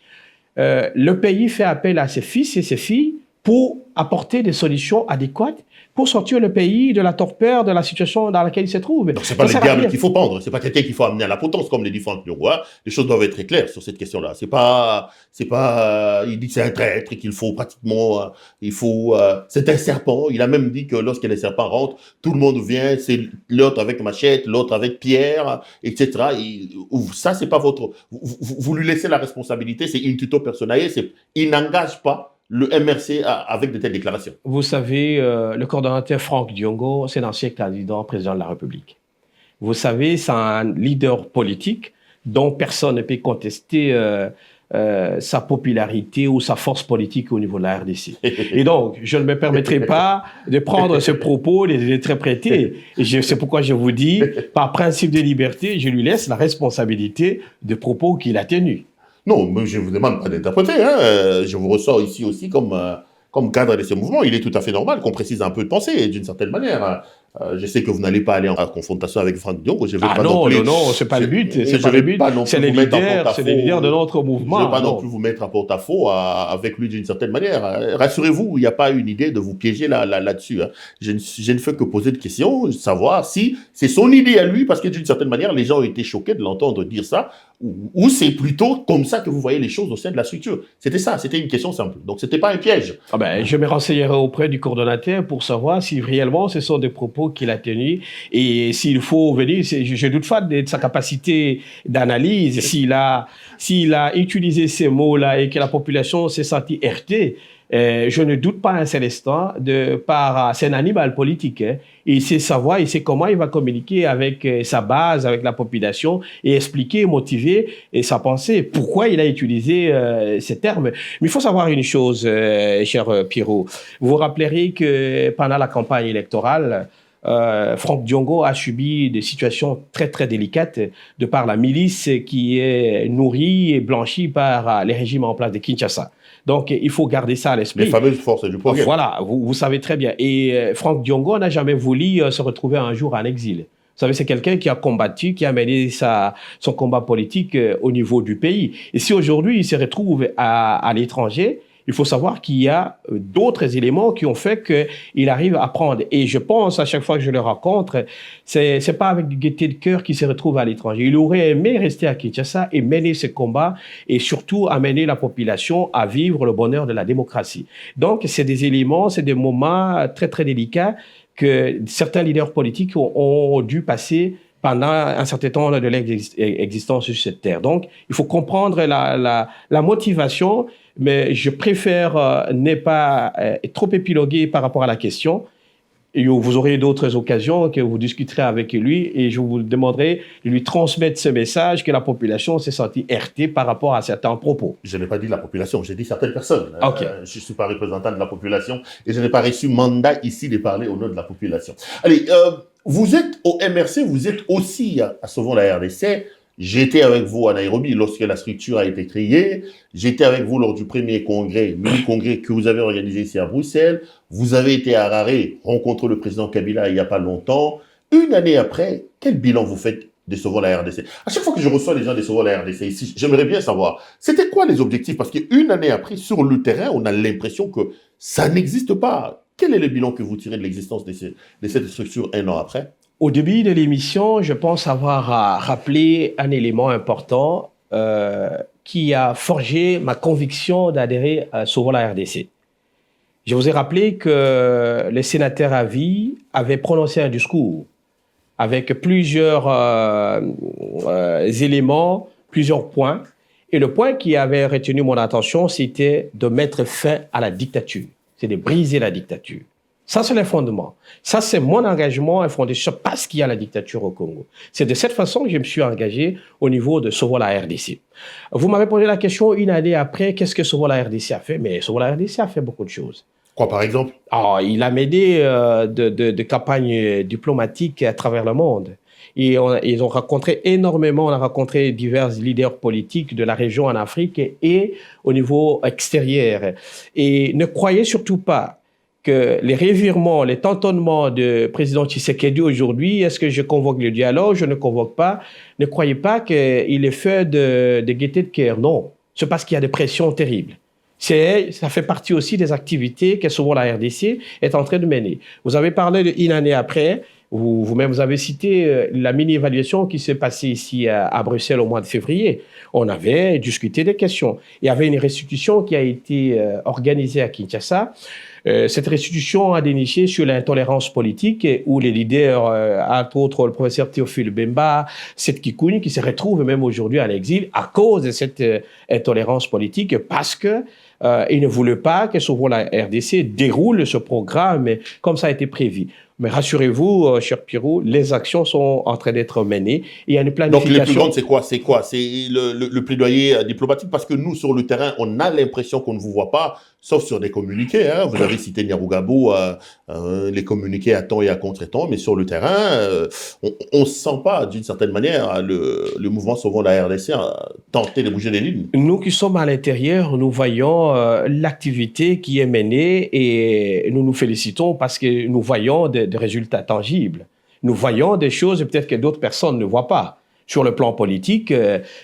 le pays fait appel à ses fils et ses filles pour apporter des solutions adéquates pour sortir le pays de la torpeur, de la situation dans laquelle il se trouve. Donc, c'est pas les diables qu'il faut pendre, c'est pas quelqu'un qu'il faut amener à la potence, comme les dit Franck Nyong'o. Les choses doivent être très claires sur cette question-là. C'est pas, il dit que c'est un traître et qu'il faut pratiquement, c'est un serpent. Il a même dit que lorsque les serpents rentrent, tout le monde vient, c'est l'autre avec machette, l'autre avec pierre, etc. Ça, c'est pas votre, vous lui laissez la responsabilité, c'est in tuto personae, il n'engage pas le MRC avec de telles déclarations. Vous savez, le coordonnateur Franck Diongo, c'est l'ancien candidat président de la République. Vous savez, c'est un leader politique dont personne ne peut contester sa popularité ou sa force politique au niveau de la RDC. Et donc, je ne me permettrai pas de prendre ce propos, de les interpréter. Et c'est pourquoi je vous dis, par principe de liberté, je lui laisse la responsabilité des propos qu'il a tenus. Non, mais je ne vous demande pas d'interpréter. Je vous ressors ici aussi comme cadre de ce mouvement. Il est tout à fait normal qu'on précise un peu de pensée, d'une certaine manière. Je sais que vous n'allez pas aller en confrontation avec Franck Diongo. Non, c'est pas le but. C'est pas le but. C'est les leaders de notre mouvement. Je ne vais pas non plus vous mettre à porte-à-faux avec lui d'une certaine manière. Rassurez-vous, il n'y a pas une idée de vous piéger là-dessus. Je ne fais que poser des questions, savoir si c'est son idée à lui, parce que d'une certaine manière, les gens ont été choqués de l'entendre dire ça, ou c'est plutôt comme ça que vous voyez les choses au sein de la structure? C'était ça, c'était une question simple. Donc, c'était pas un piège. Ah ben, je me renseignerai auprès du coordonnateur pour savoir si réellement ce sont des propos qu'il a tenus et s'il faut venir, je doute pas de sa capacité d'analyse, s'il a utilisé ces mots-là et que la population s'est sentie heurtée. Je ne doute pas un seul instant c'est un animal politique. Hein. Il sait savoir, il sait comment il va communiquer avec sa base, avec la population et expliquer, motiver sa pensée. Pourquoi il a utilisé ces termes. Mais il faut savoir une chose, cher Pierrot. Vous vous rappellerez que pendant la campagne électorale, Franck Diongo a subi des situations très très délicates de par la milice qui est nourrie et blanchie par les régimes en place de Kinshasa. Donc, il faut garder ça à l'esprit. Les fameuses forces du progrès. Voilà, vous savez très bien. Et Franck Diongo n'a jamais voulu se retrouver un jour en exil. Vous savez, c'est quelqu'un qui a combattu, qui a mené son combat politique au niveau du pays. Et si aujourd'hui, il se retrouve à l'étranger, il faut savoir qu'il y a d'autres éléments qui ont fait qu'il arrive à prendre. Et je pense, à chaque fois que je le rencontre, c'est pas avec du gaieté de cœur qu'il se retrouve à l'étranger. Il aurait aimé rester à Kinshasa et mener ce combat et surtout amener la population à vivre le bonheur de la démocratie. Donc, c'est des éléments, c'est des moments très, très délicats que certains leaders politiques ont dû passer pendant un certain temps de l'existence sur cette terre. Donc, il faut comprendre la motivation, mais je préfère ne pas trop épiloguer par rapport à la question. Et vous aurez d'autres occasions que vous discuterez avec lui et je vous demanderai de lui transmettre ce message que la population s'est sentie heurtée par rapport à certains propos. Je n'ai pas dit la population, j'ai dit certaines personnes. Okay. Je ne suis pas représentant de la population et je n'ai pas reçu mandat ici de parler au nom de la population. Allez, vous êtes au MRC, vous êtes aussi à Sauvons la RDC. J'étais avec vous à Nairobi lorsque la structure a été créée. J'étais avec vous lors du premier congrès, mini-congrès que vous avez organisé ici à Bruxelles. Vous avez été à Harare, rencontrer le président Kabila il n'y a pas longtemps. Une année après, quel bilan vous faites de Sauvons la RDC? À chaque fois que je reçois les gens de Sauvons la RDC ici, j'aimerais bien savoir, c'était quoi les objectifs? Parce qu'une année après, sur le terrain, on a l'impression que ça n'existe pas. Quel est le bilan que vous tirez de l'existence de cette structure un an après? Au début de l'émission, je pense avoir rappelé un élément important qui a forgé ma conviction d'adhérer à Sauvons la RDC. Je vous ai rappelé que les sénateurs à vie avaient prononcé un discours avec plusieurs éléments, plusieurs points. Et le point qui avait retenu mon attention, c'était de mettre fin à la dictature. C'est de briser la dictature. Ça, c'est le fondement. Ça, c'est mon engagement fondé sur parce qu'il y a la dictature au Congo. C'est de cette façon que je me suis engagé au niveau de Sauvons la RDC. Vous m'avez posé la question une année après, qu'est-ce que Sauvons la RDC a fait? Mais Sauvons la RDC a fait beaucoup de choses. Quoi, par exemple? Il a mené de campagnes diplomatiques à travers le monde. Et ils ont rencontré énormément, on a rencontré divers leaders politiques de la région en Afrique et au niveau extérieur. Et ne croyez surtout pas que les revirements, les tâtonnements de président Tshisekedi aujourd'hui, est-ce que je convoque le dialogue, je ne convoque pas, ne croyez pas qu'il est fait de gaieté de cœur. Non, c'est parce qu'il y a des pressions terribles. Ça fait partie aussi des activités que souvent la RDC est en train de mener. Vous avez parlé d'une année après, vous-même vous avez cité la mini-évaluation qui s'est passée ici à Bruxelles au mois de février. On avait discuté des questions. Il y avait une restitution qui a été organisée à Kinshasa. Cette restitution a déniché sur l'intolérance politique où les leaders, entre autres le professeur Théophile Bemba, Seth Kikouni, qui se retrouvent même aujourd'hui en exil à cause de cette intolérance politique parce que ils ne voulaient pas que souvent la RDC déroule ce programme comme ça a été prévu. Mais rassurez-vous, cher Pierrot, les actions sont en train d'être menées. Il y a une planification. Donc, les plus grandes, c'est quoi? C'est quoi? C'est le plaidoyer diplomatique? Parce que nous, sur le terrain, on a l'impression qu'on ne vous voit pas, sauf sur des communiqués. Hein. Vous avez cité Nyarugabo, les communiqués à temps et à contre-temps, mais sur le terrain, on ne sent pas, d'une certaine manière, le mouvement Sauvons la RDC tenter de bouger les lignes. Nous qui sommes à l'intérieur, nous voyons l'activité qui est menée et nous nous félicitons parce que nous voyons des résultats tangibles. Nous voyons des choses peut-être que d'autres personnes ne voient pas. Sur le plan politique,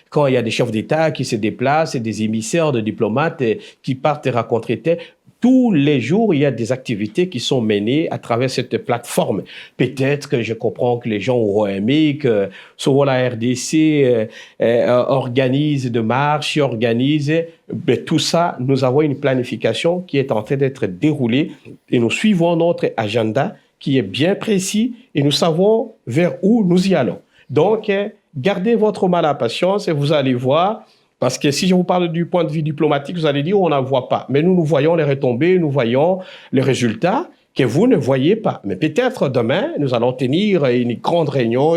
quand il y a des chefs d'État qui se déplacent et des émissaires de diplomates qui partent rencontrer tel, tous les jours, il y a des activités qui sont menées à travers cette plateforme. Peut-être que je comprends que les gens auront aimé que souvent la RDC organise de marches, organise. Mais tout ça, nous avons une planification qui est en train d'être déroulée et nous suivons notre agenda qui est bien précis et nous savons vers où nous y allons. Donc, gardez votre mal à patience et vous allez voir. Parce que si je vous parle du point de vue diplomatique, vous allez dire on n'en voit pas. Mais nous voyons les retombées, nous voyons les résultats que vous ne voyez pas. Mais peut-être demain, nous allons tenir une grande réunion,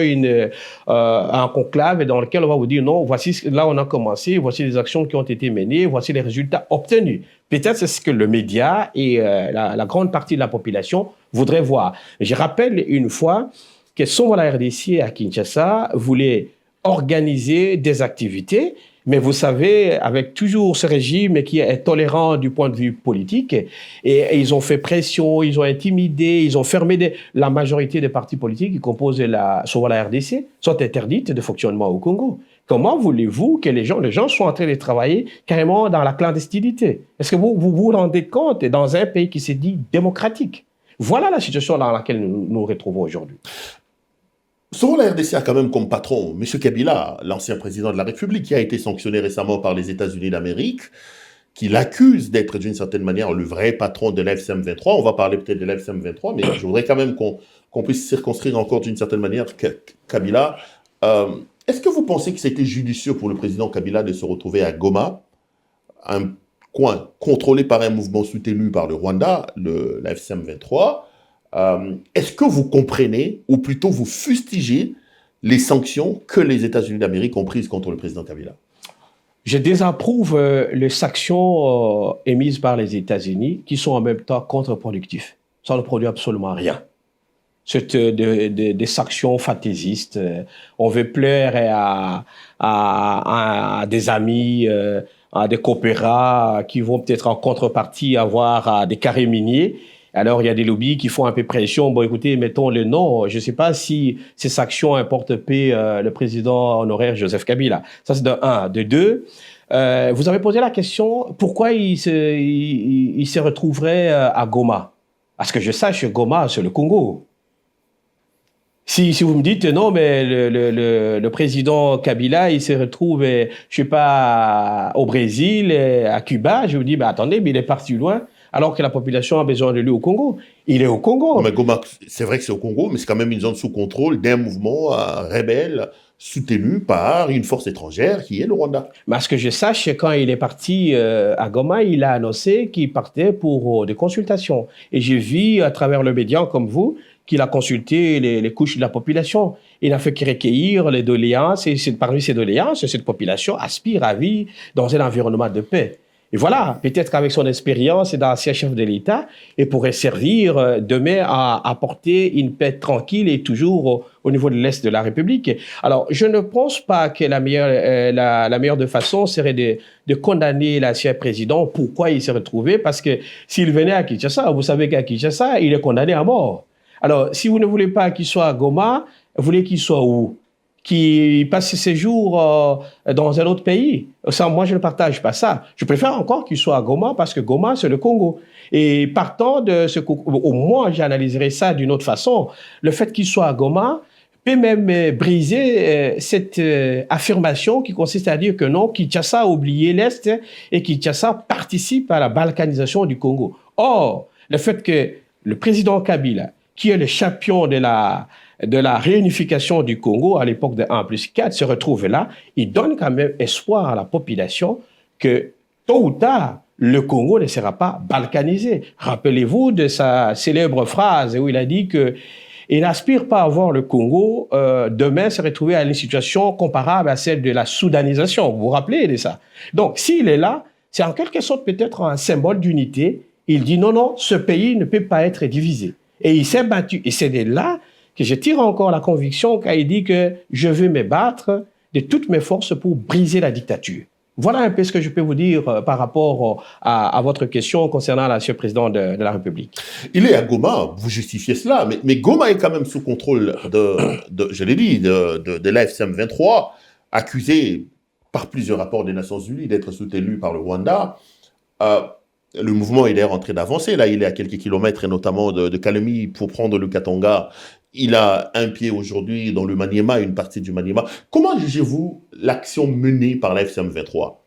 un conclave dans lequel on va vous dire non, voici là on a commencé, voici les actions qui ont été menées, voici les résultats obtenus. Peut-être c'est ce que le média et la grande partie de la population voudraient voir. Je rappelle une fois que souvent la RDC à Kinshasa voulait organiser des activités. Mais vous savez, avec toujours ce régime qui est tolérant du point de vue politique, et ils ont fait pression, ils ont intimidé, ils ont fermé la majorité des partis politiques qui composent souvent la RDC, sont interdites de fonctionnement au Congo. Comment voulez-vous que les gens sont en train de travailler carrément dans la clandestinité? Est-ce que vous rendez compte dans un pays qui s'est dit démocratique? Voilà la situation dans laquelle nous nous retrouvons aujourd'hui. Selon la RDC a quand même comme patron M. Kabila, l'ancien président de la République, qui a été sanctionné récemment par les États-Unis d'Amérique, qui l'accuse d'être d'une certaine manière le vrai patron de l'FCM 23. On va parler peut-être de l'FCM 23, mais je voudrais quand même qu'on puisse circonscrire encore d'une certaine manière Kabila. Est-ce que vous pensez que c'était judicieux pour le président Kabila de se retrouver à Goma, un coin contrôlé par un mouvement soutenu par le Rwanda, la FCM 23? Est-ce que vous comprenez, ou plutôt vous fustigez, les sanctions que les États-Unis d'Amérique ont prises contre le président Kabila? Je désapprouve les sanctions émises par les États-Unis qui sont en même temps contre-productives. Ça ne produit absolument rien. C'est des sanctions fantaisistes. On veut pleurer à des amis, à des coopérats qui vont peut-être en contrepartie avoir des carrés miniers. Alors, il y a des lobbies qui font un peu pression. Bon, écoutez, mettons le nom. Je ne sais pas si ces sanctions importent le président honoraire Joseph Kabila. Ça, c'est de un. De deux, vous avez posé la question, pourquoi il se retrouverait à Goma? Parce que je sache, Goma, c'est le Congo. Si vous me dites, non, mais le président Kabila, il se retrouve, je sais pas, au Brésil, à Cuba, je vous dis, mais attendez, mais il est parti loin. Alors que la population a besoin de lui au Congo. Il est au Congo. Non, mais Goma, c'est vrai que c'est au Congo, mais c'est quand même une zone sous contrôle d'un mouvement rebelle soutenu par une force étrangère qui est le Rwanda. Mais à ce que je sache, quand il est parti à Goma, il a annoncé qu'il partait pour des consultations. Et j'ai vu à travers le média, comme vous, qu'il a consulté les couches de la population. Il n'a fait que recueillir les doléances, et parmi ces doléances, cette population aspire à vivre dans un environnement de paix. Et voilà, peut-être qu'avec son expérience d'ancien chef de l'État, il pourrait servir demain à apporter une paix tranquille et toujours au niveau de l'Est de la République. Alors, je ne pense pas que la meilleure de façon serait de condamner l'ancien président. Pourquoi il s'est retrouvé? Parce que s'il venait à Kinshasa, vous savez qu'à Kinshasa, il est condamné à mort. Alors, si vous ne voulez pas qu'il soit à Goma, vous voulez qu'il soit où? Qui passe ses jours dans un autre pays. Ça, moi, je ne partage pas ça. Je préfère encore qu'il soit à Goma parce que Goma, c'est le Congo. Et partant de ce au moins, j'analyserai ça d'une autre façon. Le fait qu'il soit à Goma peut même briser cette affirmation qui consiste à dire que non, Kinshasa a oublié l'Est et Kinshasa participe à la balkanisation du Congo. Or, le fait que le président Kabila, qui est le champion de la réunification du Congo à l'époque de 1+4 se retrouve là, il donne quand même espoir à la population que tôt ou tard, le Congo ne sera pas balkanisé. Rappelez-vous de sa célèbre phrase où il a dit qu'il n'aspire pas à voir le Congo demain se retrouver à une situation comparable à celle de la soudanisation. Vous vous rappelez de ça? Donc, s'il est là, c'est en quelque sorte peut-être un symbole d'unité. Il dit non, ce pays ne peut pas être divisé. Et il s'est battu. Et c'est de là que je tire encore la conviction quand il dit que je veux me battre de toutes mes forces pour briser la dictature. Voilà un peu ce que je peux vous dire par rapport à votre question concernant l'ancien président de la République. Il est à Goma, vous justifiez cela, mais Goma est quand même sous contrôle je l'ai dit, de l'AFCM 23, accusé par plusieurs rapports des Nations Unies d'être soutenu par le Rwanda. Le mouvement est d'ailleurs en train d'avancer. Là, il est à quelques kilomètres, et notamment de Kalemi, pour prendre le Katanga. Il a un pied aujourd'hui dans le Maniema, une partie du Maniema. Comment jugez-vous l'action menée par la FCM 23?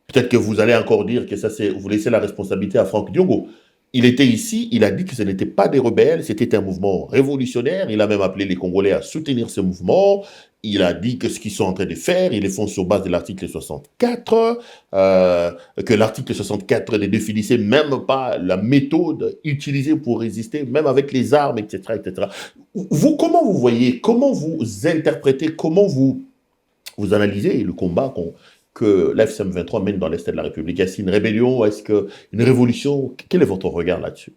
Peut-être que vous allez encore dire que ça, c'est, vous laissez la responsabilité à Franck Diongo. Il était ici, il a dit que ce n'était pas des rebelles, c'était un mouvement révolutionnaire. Il a même appelé les Congolais à soutenir ce mouvement. Il a dit que ce qu'ils sont en train de faire, ils le font sur base de l'article 64, que l'article 64 ne définissait même pas la méthode utilisée pour résister, même avec les armes, etc., etc. Vous, comment vous voyez, comment vous interprétez, comment vous analysez le combat que l'FCM 23 mène dans l'Est de la République? Est-ce une rébellion? Est-ce une révolution? Quel est votre regard là-dessus?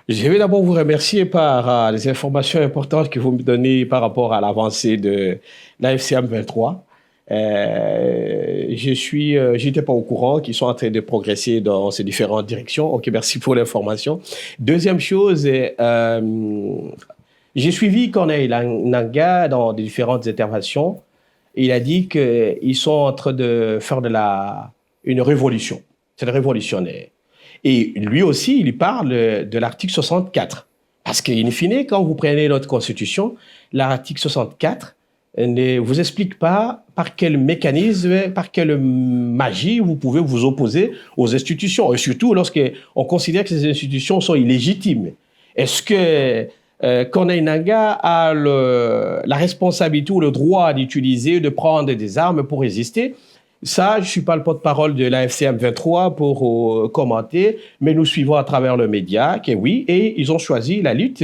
Je vais d'abord vous remercier par les informations importantes que vous me donnez par rapport à l'avancée de la FCM 23. Je n'étais pas au courant qu'ils sont en train de progresser dans ces différentes directions. Ok, merci pour l'information. Deuxième chose, j'ai suivi Corneille Nangaa dans des différentes interventions. Il a dit qu'ils sont en train de faire une révolution. C'est le révolutionnaire. Et lui aussi, il parle de l'article 64. Parce qu'in fine, quand vous prenez notre Constitution, l'article 64 ne vous explique pas par quel mécanisme, par quelle magie vous pouvez vous opposer aux institutions. Et surtout lorsqu'on considère que ces institutions sont illégitimes. Est-ce que Corneille Nangaa a la responsabilité ou le droit d'utiliser, de prendre des armes pour résister? Ça, je ne suis pas le porte-parole de la FCM 23 pour commenter, mais nous suivons à travers le média que oui, et ils ont choisi la lutte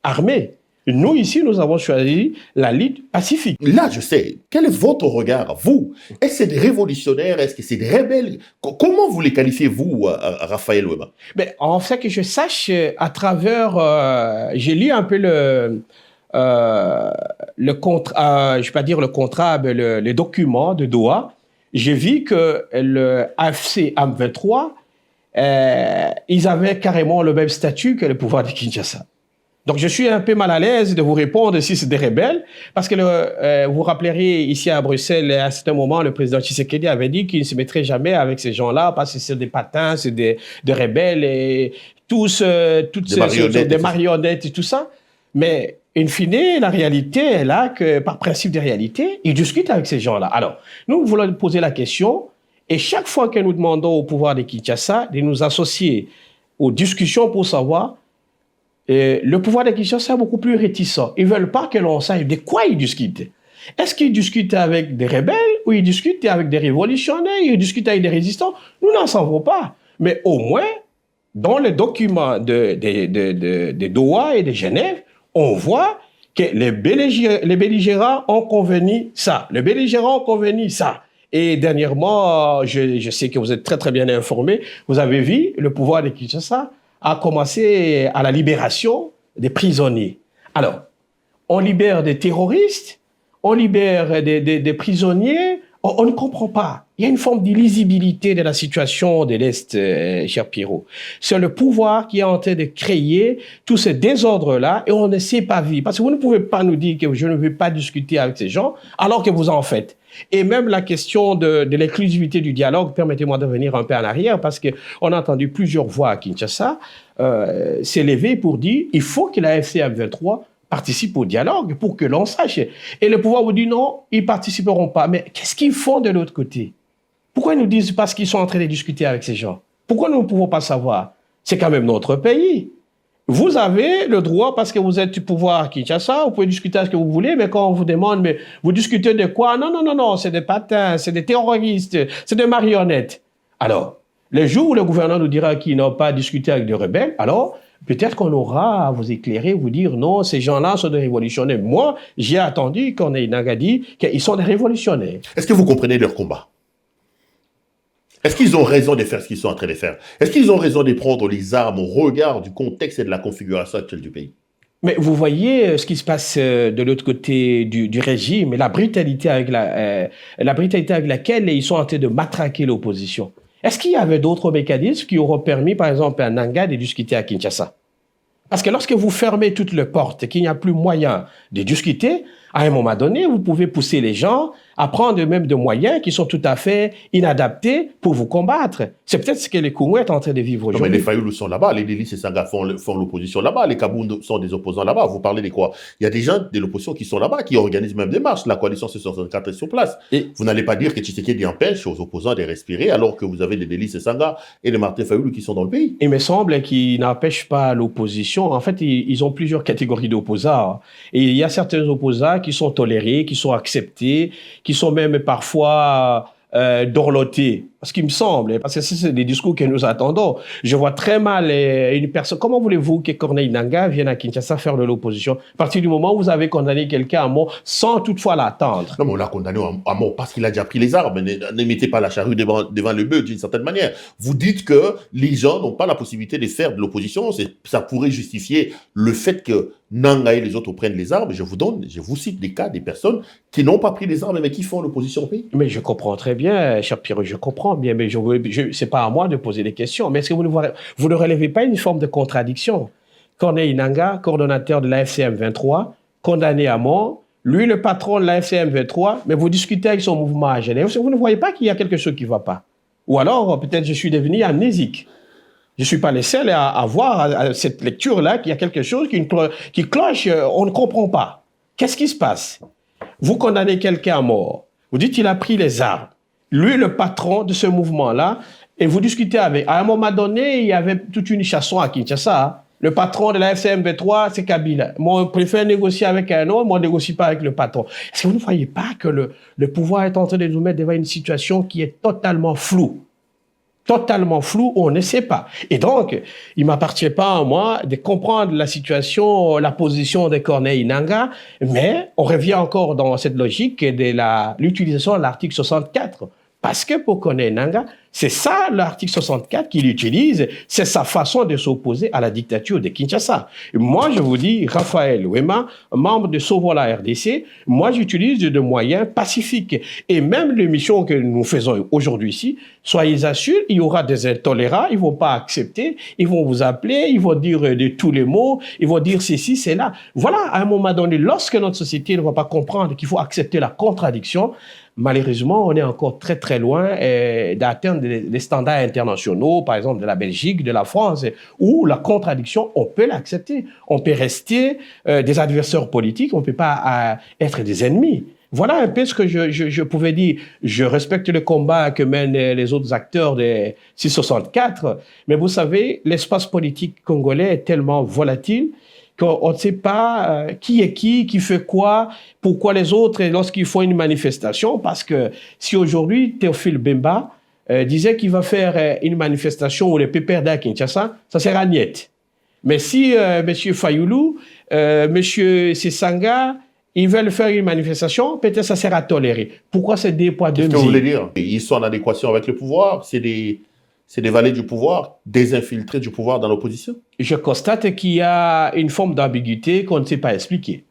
armée. Nous, ici, nous avons choisi la lutte pacifique. Là, je sais. Quel est votre regard, vous? Est-ce que c'est des révolutionnaires? Est-ce que c'est des rebelles? Comment vous les qualifiez, vous, Raphaël Wema? Mais en fait, que je sache, à travers... j'ai lu un peu le contrat, je ne vais pas dire le contrat, mais les documents de Doha. J'ai vu que le AFC M23, ils avaient carrément le même statut que le pouvoir de Kinshasa. Donc, je suis un peu mal à l'aise de vous répondre si c'est des rebelles, parce que vous rappellerez ici à Bruxelles, à un certain moment, le président Tshisekedi avait dit qu'il ne se mettrait jamais avec ces gens-là, parce que c'est des patins, c'est des rebelles, et toutes des marionnettes et tout ça. Mais, in fine, la réalité est là que, par principe de réalité, ils discutent avec ces gens-là. Alors, nous voulons poser la question, et chaque fois que nous demandons au pouvoir de Kinshasa de nous associer aux discussions pour savoir, le pouvoir de Kinshasa est beaucoup plus réticent. Ils ne veulent pas que l'on sache de quoi ils discutent. Est-ce qu'ils discutent avec des rebelles ou ils discutent avec des révolutionnaires, ils discutent avec des résistants? Nous n'en savons pas. Mais au moins, dans les documents de Doha et de Genève, on voit que les belligérants ont convenu ça. Les belligérants ont convenu ça. Et dernièrement, je sais que vous êtes très très bien informés, vous avez vu le pouvoir de Kinshasa a commencé à la libération des prisonniers. Alors, on libère des terroristes, on libère des prisonniers, on ne comprend pas. Il y a une forme d'illisibilité de la situation de l'Est, cher Pierrot. C'est le pouvoir qui est en train de créer tout ce désordre-là et on ne sait pas vivre. Parce que vous ne pouvez pas nous dire que je ne veux pas discuter avec ces gens alors que vous en faites. Et même la question de l'inclusivité du dialogue, permettez-moi de revenir un peu en arrière, parce qu'on a entendu plusieurs voix à Kinshasa s'élever pour dire il faut que la FCM 23 participe au dialogue pour que l'on sache. Et le pouvoir vous dit non, ils ne participeront pas. Mais qu'est-ce qu'ils font de l'autre côté? Pourquoi ils nous disent parce qu'ils sont en train de discuter avec ces gens? Pourquoi nous ne pouvons pas savoir? C'est quand même notre pays. Vous avez le droit, parce que vous êtes du pouvoir à Kinshasa, vous pouvez discuter ce que vous voulez, mais quand on vous demande, mais vous discutez de quoi? Non, non, non, non, c'est des patins, c'est des terroristes, c'est des marionnettes. Alors, le jour où le gouvernement nous dira qu'ils n'ont pas discuté avec des rebelles, alors peut-être qu'on aura à vous éclairer, vous dire non, ces gens-là sont des révolutionnaires. Moi, j'ai attendu qu'on ait dit qu'ils sont des révolutionnaires. Est-ce que vous comprenez leur combat? Est-ce qu'ils ont raison de faire ce qu'ils sont en train de faire? Est-ce qu'ils ont raison de prendre les armes au regard du contexte et de la configuration actuelle du pays? Mais vous voyez ce qui se passe de l'autre côté du régime et la brutalité avec laquelle ils sont en train de matraquer l'opposition. Est-ce qu'il y avait d'autres mécanismes qui auraient permis, par exemple, à Nangaa de discuter à Kinshasa? Parce que lorsque vous fermez toutes les portes et qu'il n'y a plus moyen de discuter, À un moment donné, vous pouvez pousser les gens à prendre même des moyens qui sont tout à fait inadaptés pour vous combattre. C'est peut-être ce que les Congolais sont en train de vivre Non, mais aujourd'hui. les Fayoulou sont là-bas, les Délis et Sanga font l'opposition là-bas, les Kabound sont des opposants là-bas. Vous parlez de quoi? Il y a des gens de l'opposition qui sont là-bas, qui organisent même des marches. La coalition C64 est sur place. Et Vous n'allez pas dire que Tshisekedi empêche aux opposants de respirer alors que vous avez les Délis et Sanga et les Martin Fayoulou qui sont dans le pays. il me semble qu'ils n'empêchent pas l'opposition. En fait, ils ont plusieurs catégories d'opposants. Et il y a certains opposants qui sont tolérés, qui sont acceptés, qui sont même parfois dorlotés. Ce qui me semble, parce que c'est des discours que nous attendons. Je vois très mal une personne. Comment voulez-vous que Corneille Nangaa vienne à Kinshasa faire de l'opposition à partir du moment où vous avez condamné quelqu'un à mort sans toutefois l'attendre? Non, mais on l'a condamné à mort parce qu'il a déjà pris les armes. Ne mettez pas la charrue devant le bœuf d'une certaine manière. Vous dites que les gens n'ont pas la possibilité de faire de l'opposition. Ça pourrait justifier le fait que Nangaa et les autres prennent les armes. Je vous cite des cas des personnes qui n'ont pas pris les armes mais qui font l'opposition au pays. Mais je comprends très bien, cher Pierrot, je comprends bien, mais c'est pas à moi de poser des questions. Mais est-ce que vous ne relevez pas une forme de contradiction? Corneille Nangaa, coordonnateur de l'AFCM 23, condamné à mort, lui le patron de l'AFCM 23, mais vous discutez avec son mouvement à Genève. Vous ne voyez pas qu'il y a quelque chose qui ne va pas? Ou alors, peut-être je suis devenu amnésique. Je ne suis pas le seul à voir à cette lecture-là qu'il y a quelque chose qui cloche, on ne comprend pas. Qu'est-ce qui se passe? Vous condamnez quelqu'un à mort. Vous dites qu'il a pris les armes. Lui, le patron de ce mouvement-là, et vous discutez avec. À un moment donné, il y avait toute une chanson à Kinshasa. Le patron de la FCM 23, c'est Kabila. Moi, je préfère négocier avec un autre, moi, je ne négocie pas avec le patron. Est-ce que vous ne voyez pas que le pouvoir est en train de nous mettre devant une situation qui est totalement floue? Totalement flou, on ne sait pas. Et donc, il ne m'appartient pas à moi de comprendre la situation, la position de Corneille Nangaa, mais on revient encore dans cette logique de l'utilisation de l'article 64. Parce que pour Corneille Nangaa, c'est ça l'article 64 qu'il utilise, c'est sa façon de s'opposer à la dictature de Kinshasa. Et moi, je vous dis, Raphaël Ouema, membre de Sauvons la RDC, moi j'utilise des moyens pacifiques. Et même l'émission que nous faisons aujourd'hui ici, soyez assurés, il y aura des intolérants, ils ne vont pas accepter, ils vont vous appeler, ils vont dire de tous les mots, ils vont dire ceci, c'est là. Voilà, à un moment donné, lorsque notre société ne va pas comprendre qu'il faut accepter la contradiction, malheureusement, on est encore très très loin d'atteindre les standards internationaux, par exemple de la Belgique, de la France, où la contradiction, on peut l'accepter. On peut rester des adversaires politiques, on ne peut pas être des ennemis. Voilà un peu ce que je pouvais dire. Je respecte le combat que mènent les autres acteurs de 664, mais vous savez, l'espace politique congolais est tellement volatile qu'on ne sait pas qui est qui fait quoi, pourquoi les autres, lorsqu'ils font une manifestation, parce que si aujourd'hui, Théophile Bemba disait qu'il va faire une manifestation où les PPRD à Kinshasa, ça sera niette. Mais si M. Fayoulou, M. Sesanga, ils veulent faire une manifestation, peut-être ça sera toléré. Pourquoi c'est deux poids, deux mesures? Qu'est-ce que vous voulez dire? Ils sont en adéquation avec le pouvoir, c'est des valets du pouvoir, des infiltrés du pouvoir dans l'opposition. Je constate qu'il y a une forme d'ambiguïté qu'on ne sait pas expliquer.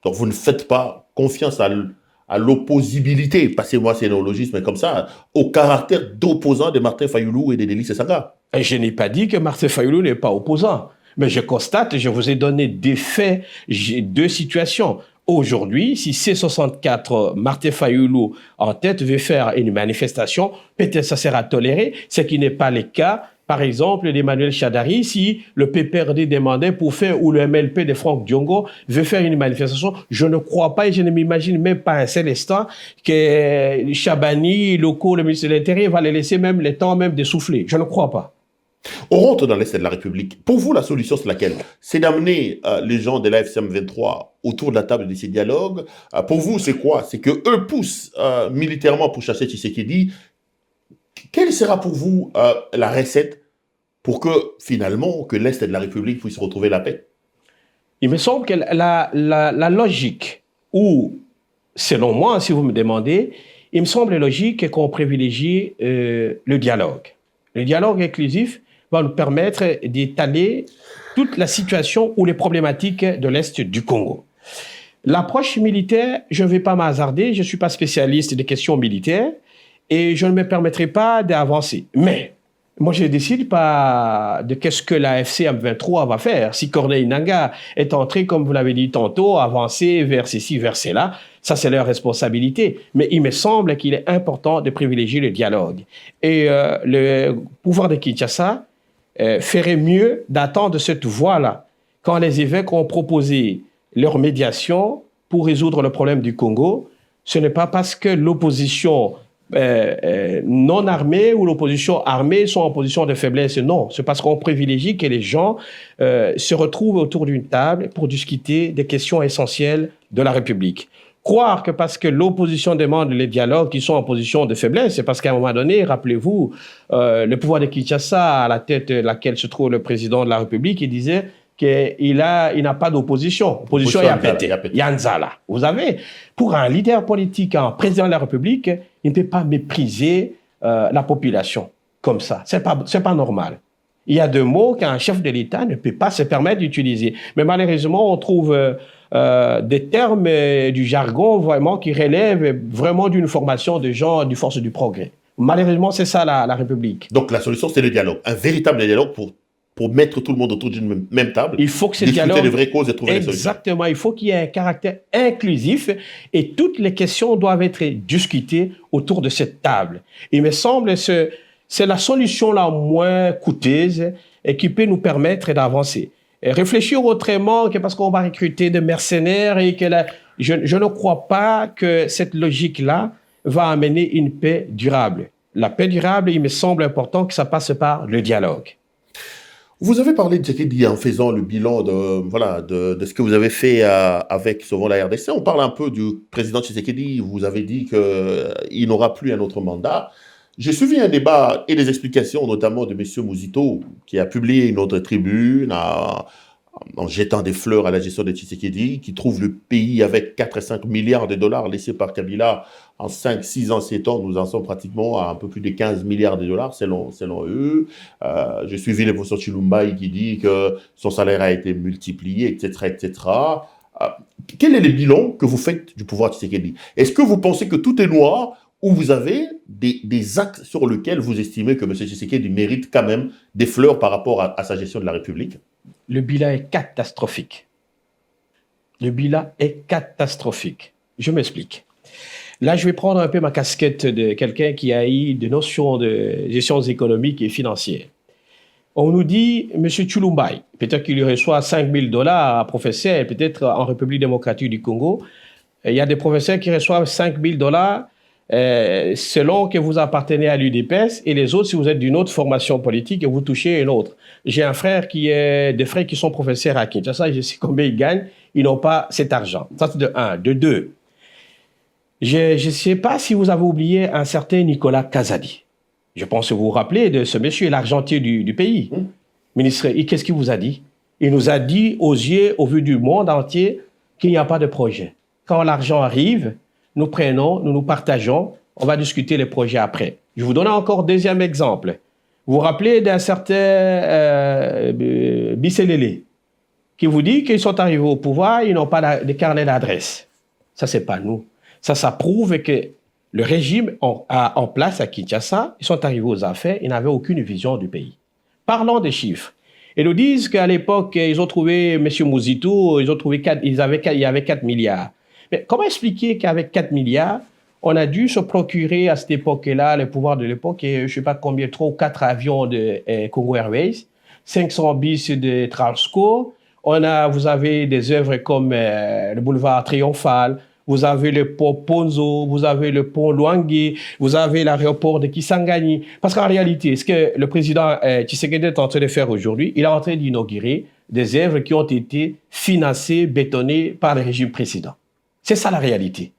Donc vous ne faites pas confiance à l'opposibilité, passez-moi ces néologismes comme ça, au caractère d'opposant de Martin Fayoulou et de Denis Sesanga. Et je n'ai pas dit que Martin Fayoulou n'est pas opposant. Mais je constate, je vous ai donné des faits, j'ai deux situations. Aujourd'hui, si C64, Martin Fayoulou en tête veut faire une manifestation, peut-être ça sera toléré, ce qui n'est pas le cas, par exemple, d'Emmanuel Chadari, si le PPRD demandait pour faire, ou le MLP de Franck Diongo veut faire une manifestation, je ne crois pas et je ne m'imagine même pas un seul instant que Chabani, Loko, le ministre de l'Intérieur, va les laisser même le temps même de souffler. Je ne crois pas. On rentre dans l'Est de la République. Pour vous, la solution, c'est laquelle? C'est d'amener les gens de la FCM 23 autour de la table de ces dialogues. Pour vous, c'est quoi? C'est qu'eux poussent militairement pour chasser Tshisekedi. Quelle sera pour vous la recette pour que, finalement, que l'Est de la République puisse retrouver la paix? Il me semble que la logique, ou, selon moi, si vous me demandez, il me semble logique qu'on privilégie le dialogue. Le dialogue inclusif va nous permettre d'étaler toute la situation ou les problématiques de l'Est du Congo. L'approche militaire, je ne vais pas m'hasarder, je ne suis pas spécialiste des questions militaires et je ne me permettrai pas d'avancer. Mais Moi, je ne décide pas de qu'est-ce que la FC M23 va faire. Si Corneille Nangaa est entré, comme vous l'avez dit tantôt, avancer vers ceci, vers cela, ça, c'est leur responsabilité. Mais il me semble qu'il est important de privilégier le dialogue. Et le pouvoir de Kinshasa ferait mieux d'attendre cette voie-là. Quand les évêques ont proposé leur médiation pour résoudre le problème du Congo, ce n'est pas parce que l'opposition non armés ou l'opposition armée sont en position de faiblesse. Non, c'est parce qu'on privilégie que les gens se retrouvent autour d'une table pour discuter des questions essentielles de la République. Croire que parce que l'opposition demande les dialogues qui sont en position de faiblesse, c'est parce qu'à un moment donné, rappelez-vous, le pouvoir de Kinshasa, à la tête de laquelle se trouve le président de la République, il disait qu'il n'a pas d'opposition. Opposition, il y a Nzala. Vous avez, pour un leader politique, un président de la République, il ne peut pas mépriser la population comme ça. C'est pas normal. Il y a deux mots qu'un chef de l'État ne peut pas se permettre d'utiliser. Mais malheureusement, on trouve des termes du jargon vraiment qui relèvent vraiment d'une formation de gens du force du progrès. Malheureusement, c'est ça la République. Donc la solution, c'est le dialogue. Un véritable dialogue pour mettre tout le monde autour d'une même table, il faut que ce discuter dialogue, des vraies causes et trouver des solutions. Exactement, il faut qu'il y ait un caractère inclusif et toutes les questions doivent être discutées autour de cette table. Il me semble que c'est la solution la moins coûteuse et qui peut nous permettre d'avancer. Et réfléchir autrement que parce qu'on va recruter des mercenaires et que je ne crois pas que cette logique-là va amener une paix durable. La paix durable, il me semble important que ça passe par le dialogue. Vous avez parlé de Tshisekedi en faisant le bilan de ce que vous avez fait avec souvent la RDC. On parle un peu du président Tshisekedi. Vous avez dit qu'il n'aura plus un autre mandat. J'ai suivi un débat et des explications, notamment de M. Mouzito, qui a publié une autre tribune en jetant des fleurs à la gestion de Tshisekedi, qui trouve le pays avec 4 à 5 milliards de dollars laissés par Kabila en 5, 6 ans, 7 ans. Nous en sommes pratiquement à un peu plus de 15 milliards de dollars selon eux. J'ai suivi le professeur Chilumbaï qui dit que son salaire a été multiplié, etc., etc. Quel est le bilan que vous faites du pouvoir Tshisekedi? Est-ce que vous pensez que tout est noir ou vous avez des axes sur lesquels vous estimez que M. Tshisekedi mérite quand même des fleurs par rapport à sa gestion de la République? Le bilan est catastrophique. Le bilan est catastrophique. Je m'explique. Là, je vais prendre un peu ma casquette de quelqu'un qui a eu des notions de gestion économique et financière. On nous dit, M. Chilumbaï, peut-être qu'il reçoit 5 000 dollars à professeur, peut-être en République démocratique du Congo. Il y a des professeurs qui reçoivent 5 000 dollars selon que vous appartenez à l'UDPS et les autres, si vous êtes d'une autre formation politique et vous touchez une autre. J'ai un frère des frères qui sont professeurs à Kinshasa, je sais combien ils gagnent, ils n'ont pas cet argent. Ça, c'est de un. De deux, je ne sais pas si vous avez oublié un certain Nicolas Kazadi. Je pense que vous vous rappelez de ce monsieur, l'argentier du pays. Ministre, qu'est-ce qu'il vous a dit? Il nous a dit aux yeux, au vu du monde entier, qu'il n'y a pas de projet. Quand l'argent arrive, nous prenons, nous partageons, on va discuter les projets après. Je vous donne encore un deuxième exemple. Vous vous rappelez d'un certain Bisselele qui vous dit qu'ils sont arrivés au pouvoir, ils n'ont pas de carnet d'adresse. Ça, c'est pas nous. Ça prouve que le régime en place à Kinshasa, ils sont arrivés aux affaires, ils n'avaient aucune vision du pays. Parlons des chiffres. Ils nous disent qu'à l'époque, ils ont trouvé M. Mouzito, il y avait 4 milliards. Mais comment expliquer qu'avec 4 milliards, on a dû se procurer à cette époque-là, le pouvoir de l'époque, je ne sais pas combien, 3 ou 4 avions de Congo Airways, 500 bis de Transco, vous avez des œuvres comme le boulevard Triomphal, vous avez le pont Ponzo, vous avez le pont Luangi, vous avez l'aéroport de Kisangani. Parce qu'en réalité, ce que le président Tshisekedi est en train de faire aujourd'hui, il est en train d'inaugurer des œuvres qui ont été financées, bétonnées par le régime précédent. C'est ça la réalité.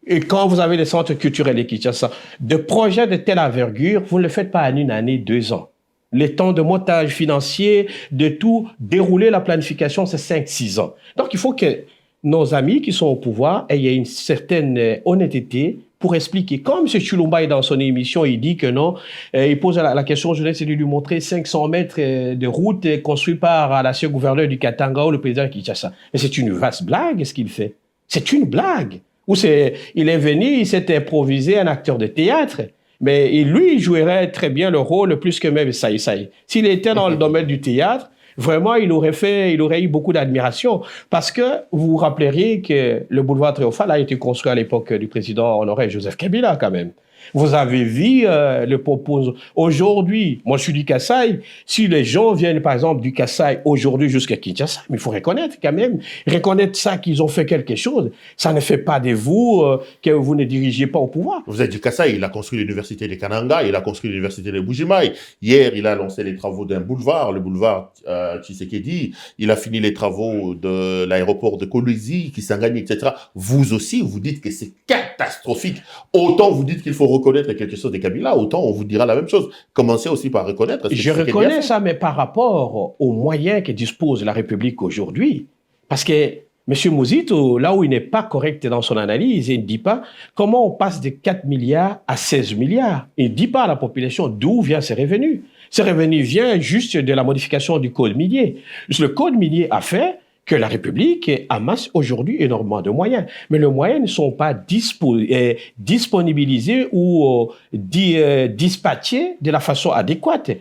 Et quand vous avez des centres culturels et Kinshasa, de projets de telle envergure, vous ne le faites pas en 1 année, 2 ans. Les temps de montage financier, de tout dérouler la planification, c'est 5-6 ans. Donc il faut que nos amis qui sont au pouvoir aient une certaine honnêteté pour expliquer. Comme M. Chilumbaï, dans son émission, il dit que non, il pose la question, je voulais essayer de lui montrer 500 mètres de route construite par l'ancien gouverneur du Katanga ou le président Kinshasa. Mais c'est une vaste blague, ce qu'il fait. C'est une blague. Il est venu, il s'est improvisé un acteur de théâtre. Mais et lui, il jouerait très bien le rôle plus que même Saï Saï. S'il était dans le domaine du théâtre, vraiment, il aurait eu beaucoup d'admiration. Parce que vous vous rappellerez que le boulevard Théophile a été construit à l'époque du président Honoré Joseph Kabila, quand même. Vous avez vu le propos. Aujourd'hui, moi je suis du Kasaï. Si les gens viennent par exemple du Kasaï aujourd'hui jusqu'à Kinshasa, mais il faut reconnaître quand même, reconnaître ça qu'ils ont fait quelque chose. Ça ne fait pas de vous que vous ne dirigez pas au pouvoir. Vous êtes du Kasaï, il a construit l'université de Kananga, il a construit l'université de Bujimaï. Hier, il a lancé les travaux d'un boulevard, le boulevard Tshisekedi. Il a fini les travaux de l'aéroport de Kolwezi, Kisangani, etc. Vous aussi, vous dites que c'est catastrophique. Autant vous dites qu'il faut reconnaître quelque chose de Kabila, autant on vous dira la même chose. Commencez aussi par reconnaître. Je reconnais ça, mais par rapport aux moyens que dispose la République aujourd'hui, parce que M. Mouzito, là où il n'est pas correct dans son analyse, il ne dit pas comment on passe de 4 milliards à 16 milliards. Il ne dit pas à la population d'où viennent ces revenus. Ces revenus viennent juste de la modification du code minier. Le code minier a fait que la République amasse aujourd'hui énormément de moyens. Mais les moyens ne sont pas disponibilisés ou dispatchés de la façon adéquate.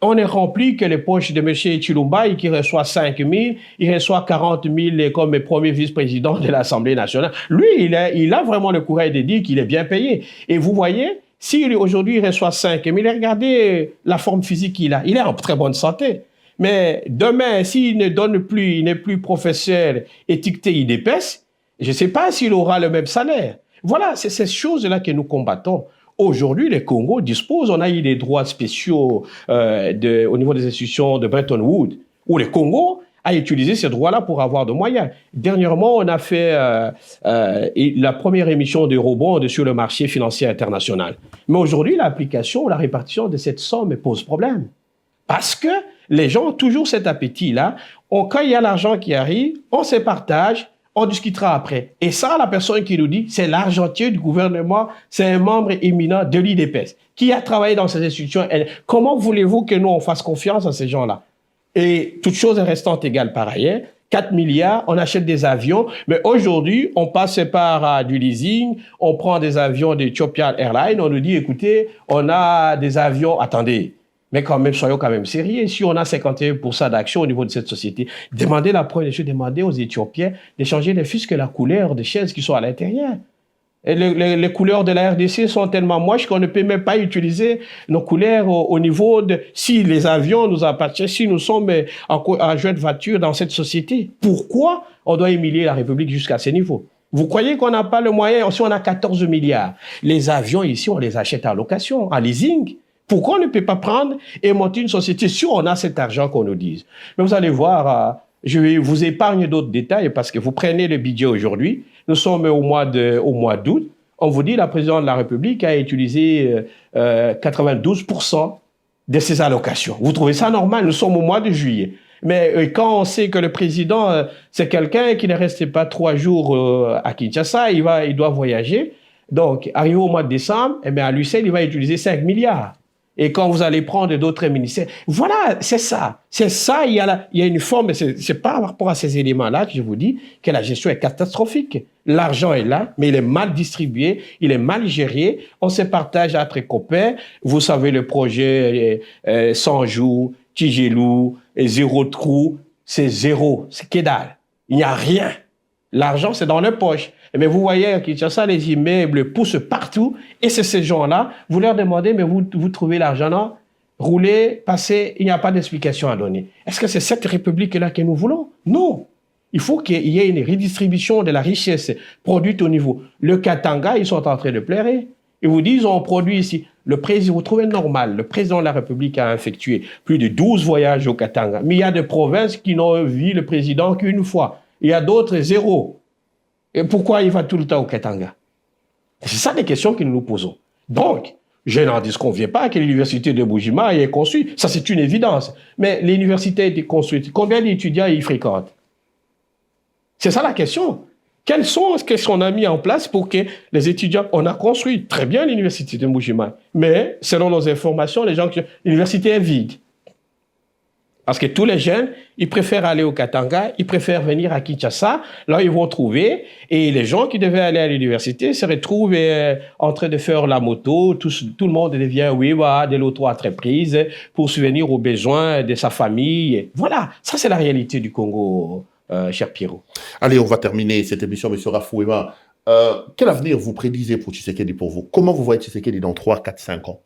On ne remplit que les poches de M. Chilumba qui reçoit 5 000, il reçoit 40 000 comme premier vice-président de l'Assemblée nationale. Lui, il a vraiment le courage de dire qu'il est bien payé. Et vous voyez, si aujourd'hui il reçoit 5 000, regardez la forme physique qu'il a. Il est en très bonne santé. Mais demain, s'il ne donne plus, il n'est plus professeur étiqueté IDPS, je ne sais pas s'il aura le même salaire. Voilà, c'est ces choses-là que nous combattons. Aujourd'hui, le Congo dispose, on a eu des droits spéciaux au niveau des institutions de Bretton Woods, où le Congo a utilisé ces droits-là pour avoir de moyens. Dernièrement, on a fait la première émission d'Eurobond sur le marché financier international. Mais aujourd'hui, l'application, la répartition de cette somme pose problème. Parce que les gens ont toujours cet appétit-là. Quand il y a l'argent qui arrive, on se partage, on discutera après. Et ça, la personne qui nous dit, c'est l'argentier du gouvernement, c'est un membre éminent de l'IDPS, qui a travaillé dans ces institutions. Comment voulez-vous que nous, on fasse confiance à ces gens-là? Et toutes choses restant égales par ailleurs, 4 milliards, on achète des avions, mais aujourd'hui, on passe par du leasing, on prend des avions d'Ethiopian Airlines, on nous dit, écoutez, on a des avions, attendez, mais quand même, soyons quand même sérieux. Si on a 51% d'actions au niveau de cette société, demandez la première chose, demandez aux Éthiopiens d'échanger ne fût-ce que la couleur des chaises qui sont à l'intérieur. Et les couleurs de la RDC sont tellement moches qu'on ne peut même pas utiliser nos couleurs au niveau de... Si les avions nous appartiennent, si nous sommes en jointe voiture dans cette société, pourquoi on doit humilier la République jusqu'à ce niveau? Vous croyez qu'on n'a pas le moyen? Si on a 14 milliards, les avions ici, on les achète à location, en leasing. Pourquoi on ne peut pas prendre et monter une société si on a cet argent qu'on nous dise? Mais vous allez voir, je vais vous épargner d'autres détails parce que vous prenez le budget aujourd'hui. Nous sommes au mois d'août. On vous dit la présidente de la République a utilisé 92% de ses allocations. Vous trouvez ça normal? Nous sommes au mois de juillet. Mais quand on sait que le président, c'est quelqu'un qui ne reste pas 3 jours à Kinshasa, il doit voyager. Donc, arrivé au mois de décembre, eh bien, à lui seul, il va utiliser 5 milliards. Et quand vous allez prendre d'autres ministères, voilà, c'est ça. C'est ça, il y a une forme, c'est par rapport à ces éléments-là que je vous dis que la gestion est catastrophique. L'argent est là, mais il est mal distribué, il est mal géré. On se partage entre copains. Vous savez, le projet 100 jours, Tigelou, zéro trou, c'est zéro, c'est que dalle. Il n'y a rien. L'argent, c'est dans les poches. Mais vous voyez à Kinshasa, les immeubles poussent partout. Et c'est ces gens-là, vous leur demandez, mais vous trouvez l'argent, non? Roulez, passez, il n'y a pas d'explication à donner. Est-ce que c'est cette république-là que nous voulons? Non. Il faut qu'il y ait une redistribution de la richesse produite au niveau. Le Katanga, ils sont en train de pleurer. Ils vous disent, on produit ici. Le président, vous trouvez normal, le président de la République a effectué plus de 12 voyages au Katanga. Mais il y a des provinces qui n'ont vu le président qu'une fois. Il y a d'autres, zéro. Et pourquoi il va tout le temps au Katanga? C'est ça les questions que nous nous posons. Donc, je n'en disconviens pas que l'université de Bujima est construite. Ça, c'est une évidence. Mais l'université a été construite. Combien d'étudiants y fréquentent? C'est ça la question. Quelles sont ce qu'on a mis en place pour que les étudiants... On a construit très bien l'université de Bujima. Mais, selon nos informations, l'université est vide. Parce que tous les jeunes, ils préfèrent aller au Katanga, ils préfèrent venir à Kinshasa. Là, ils vont trouver. Et les gens qui devaient aller à l'université se retrouvent en train de faire la moto. Tout le monde devient, oui, voilà, de l'auto-entreprise pour subvenir aux besoins de sa famille. Voilà, ça c'est la réalité du Congo, cher Pierrot. Allez, on va terminer cette émission, M. Rafouéma. Quel avenir vous prédisez pour Tshisekedi pour vous? Comment vous voyez Tshisekedi dans 3, 4, 5 ans?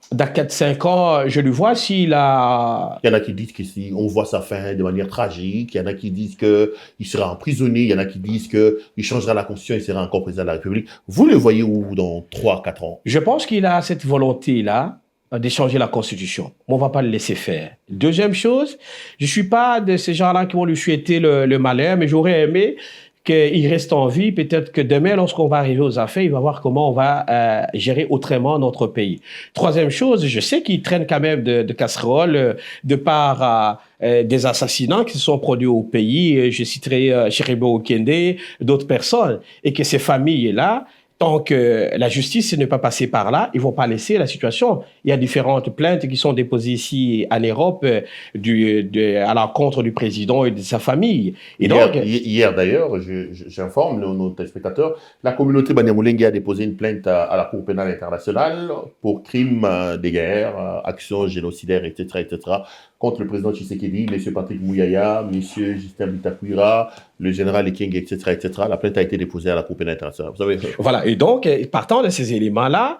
Dans 4-5 ans, je le vois s'il a... Il y en a qui disent qu'on voit sa fin de manière tragique. Il y en a qui disent qu'il sera emprisonné. Il y en a qui disent qu'il changera la constitution et sera encore président de la République. Vous le voyez où dans 3, 4 ans? Je pense qu'il a cette volonté-là de changer la constitution. On ne va pas le laisser faire. Deuxième chose, je ne suis pas de ces gens-là qui vont lui souhaiter le malheur, mais j'aurais aimé qu'il reste en vie. Peut-être que demain, lorsqu'on va arriver aux affaires, il va voir comment on va gérer autrement notre pays. Troisième chose, je sais qu'il traîne quand même de casseroles de par des assassinats qui se sont produits au pays. Je citerai Cheribo Okende, d'autres personnes. Et que ces familles-là, tant que la justice n'est pas passée par là, ils ne vont pas laisser la situation. Il y a différentes plaintes qui sont déposées ici en Europe à l'encontre du président et de sa famille. Et hier d'ailleurs, j'informe nos téléspectateurs, la communauté Banyamulenge a déposé une plainte à la Cour pénale internationale pour crimes de guerre, actions génocidaires, etc., contre le président Tshisekedi, M. Patrick Mouyaya, M. Justin Bitakwira, le général Ekeng, etc., La plainte a été déposée à la Cour pénale internationale. Vous savez. Voilà. Et donc, partant de ces éléments-là,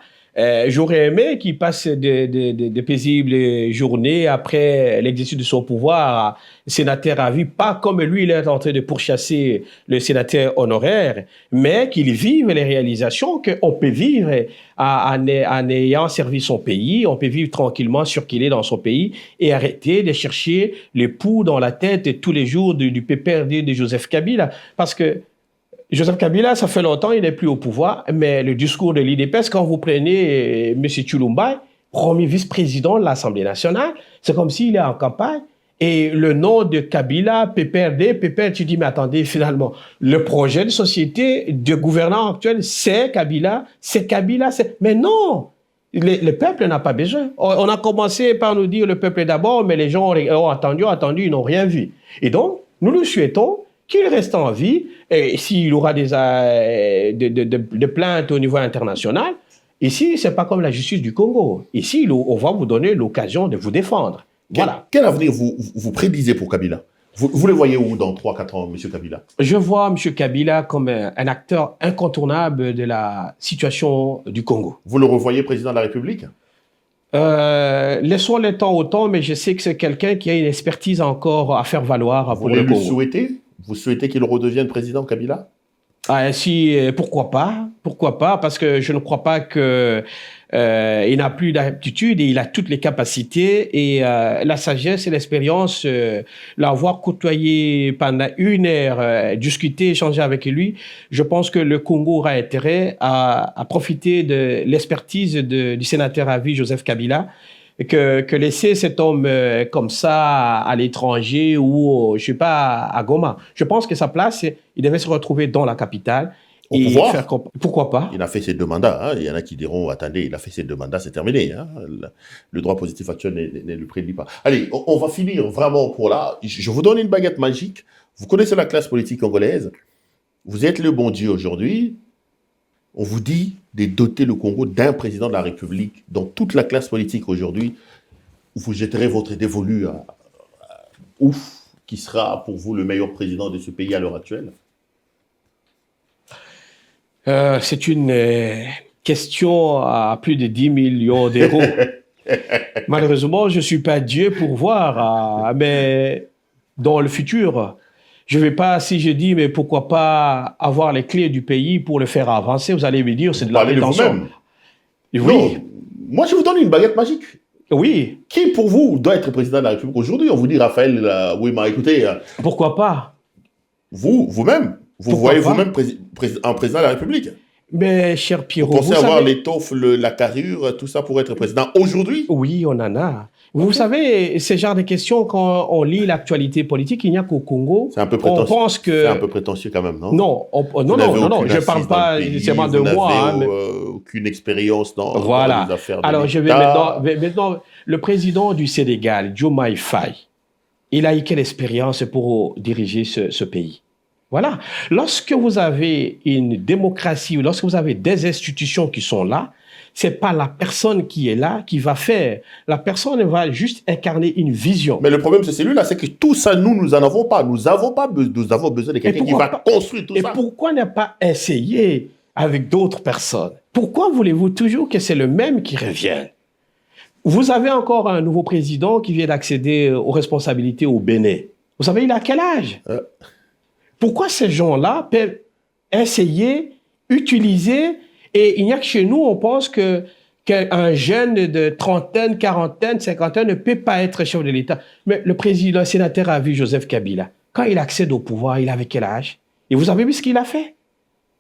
j'aurais aimé qu'il passe de paisibles journées après l'exercice de son pouvoir, sénateur à vie, pas comme lui, il est en train de pourchasser le sénateur honoraire, mais qu'il vive les réalisations qu'on peut vivre en ayant servi son pays, on peut vivre tranquillement sur qu'il est dans son pays et arrêter de chercher les poux dans la tête tous les jours du PPRD de Joseph Kabila. Parce que Joseph Kabila, ça fait longtemps, il n'est plus au pouvoir, mais le discours de l'IDPS, quand vous prenez M. Tshilumba, premier vice-président de l'Assemblée nationale, c'est comme s'il est en campagne. Et le nom de Kabila, PPRD, tu dis, mais attendez, finalement, le projet de société de gouvernant actuel, c'est Kabila. Mais non! Le peuple n'a pas besoin. On a commencé par nous dire le peuple d'abord, mais les gens ont attendu, ils n'ont rien vu. Et donc, nous nous souhaitons qu'il reste en vie, et s'il aura des plaintes au niveau international, ici, ce n'est pas comme la justice du Congo. Ici, on va vous donner l'occasion de vous défendre. Voilà. Quel avenir vous prédisez pour Kabila? Vous le voyez où dans 3-4 ans, M. Kabila? Je vois M. Kabila comme un acteur incontournable de la situation du Congo. Vous le revoyez président de la République? Laissons le temps au temps, mais je sais que c'est quelqu'un qui a une expertise encore à faire valoir pour le Congo. Vous souhaitez qu'il redevienne président, Kabila? Pourquoi pas? Pourquoi pas? Parce que je ne crois pas que il n'a plus d'aptitude et il a toutes les capacités et la sagesse et l'expérience, l'avoir côtoyé pendant 1 heure, discuter, échanger avec lui, je pense que le Congo aura intérêt à profiter de l'expertise du sénateur à vie Joseph Kabila, que laisser cet homme comme ça à l'étranger ou, je sais pas, à Goma. Je pense que sa place, il devait se retrouver dans la capitale. Au pouvoir. Pourquoi pas? Il a fait ses 2 mandats. Il y en a qui diront, attendez, il a fait ses 2 mandats, c'est terminé. Le droit positif actuel ne le prédit pas. Allez, on va finir vraiment pour là. Je vous donne une baguette magique. Vous connaissez la classe politique congolaise. Vous êtes le bon Dieu aujourd'hui. On vous dit de doter le Congo d'un président de la République. Dans toute la classe politique aujourd'hui, vous jetterez votre dévolu à ouf, qui sera pour vous le meilleur président de ce pays à l'heure actuelle? C'est une question à plus de 10 millions d'euros. Malheureusement, je ne suis pas Dieu pour voir, mais dans le futur, je ne vais pas, si je dis, mais pourquoi pas avoir les clés du pays pour le faire avancer, vous allez me dire, c'est de la prétention. Oui. Non, moi, je vous donne une baguette magique. Oui. Qui, pour vous, doit être président de la République aujourd'hui? On vous dit, Raphaël, oui, mais écoutez... Pourquoi pas? Vous-même, vous voyez vous-même en président de la République? Mais, cher Pierrot, vous pensez avoir l'étoffe, la carrure, tout ça pour être président aujourd'hui? Oui, on en a. Vous savez, ce genre de questions, quand on lit l'actualité politique, il n'y a qu'au Congo. C'est un peu prétentieux. On pense que... C'est un peu prétentieux quand même, non? Non, je ne parle pas nécessairement de moi. Vous n'avez aucune expérience dans les affaires de Alors, je vais maintenant... Le président du Sénégal, Diomaye Faye, il a eu quelle expérience pour diriger ce pays? Voilà. Lorsque vous avez une démocratie, lorsque vous avez des institutions qui sont là, c'est pas la personne qui est là qui va faire. La personne va juste incarner une vision. Mais le problème, c'est celui-là, c'est que tout ça, nous n'en avons pas. Nous avons besoin de quelqu'un qui va construire tout ça. Et pourquoi ne pas essayer avec d'autres personnes? Pourquoi voulez-vous toujours que c'est le même qui revienne? Vous avez encore un nouveau président qui vient d'accéder aux responsabilités au Bénin. Vous savez, il a quel âge? Pourquoi ces gens-là peuvent essayer, utiliser, et il n'y a que chez nous, on pense qu'un jeune de trentaine, quarantaine, cinquantaine ne peut pas être chef de l'État. Mais le président, le sénateur a vu Joseph Kabila. Quand il accède au pouvoir, il avait quel âge? Et vous avez vu ce qu'il a fait?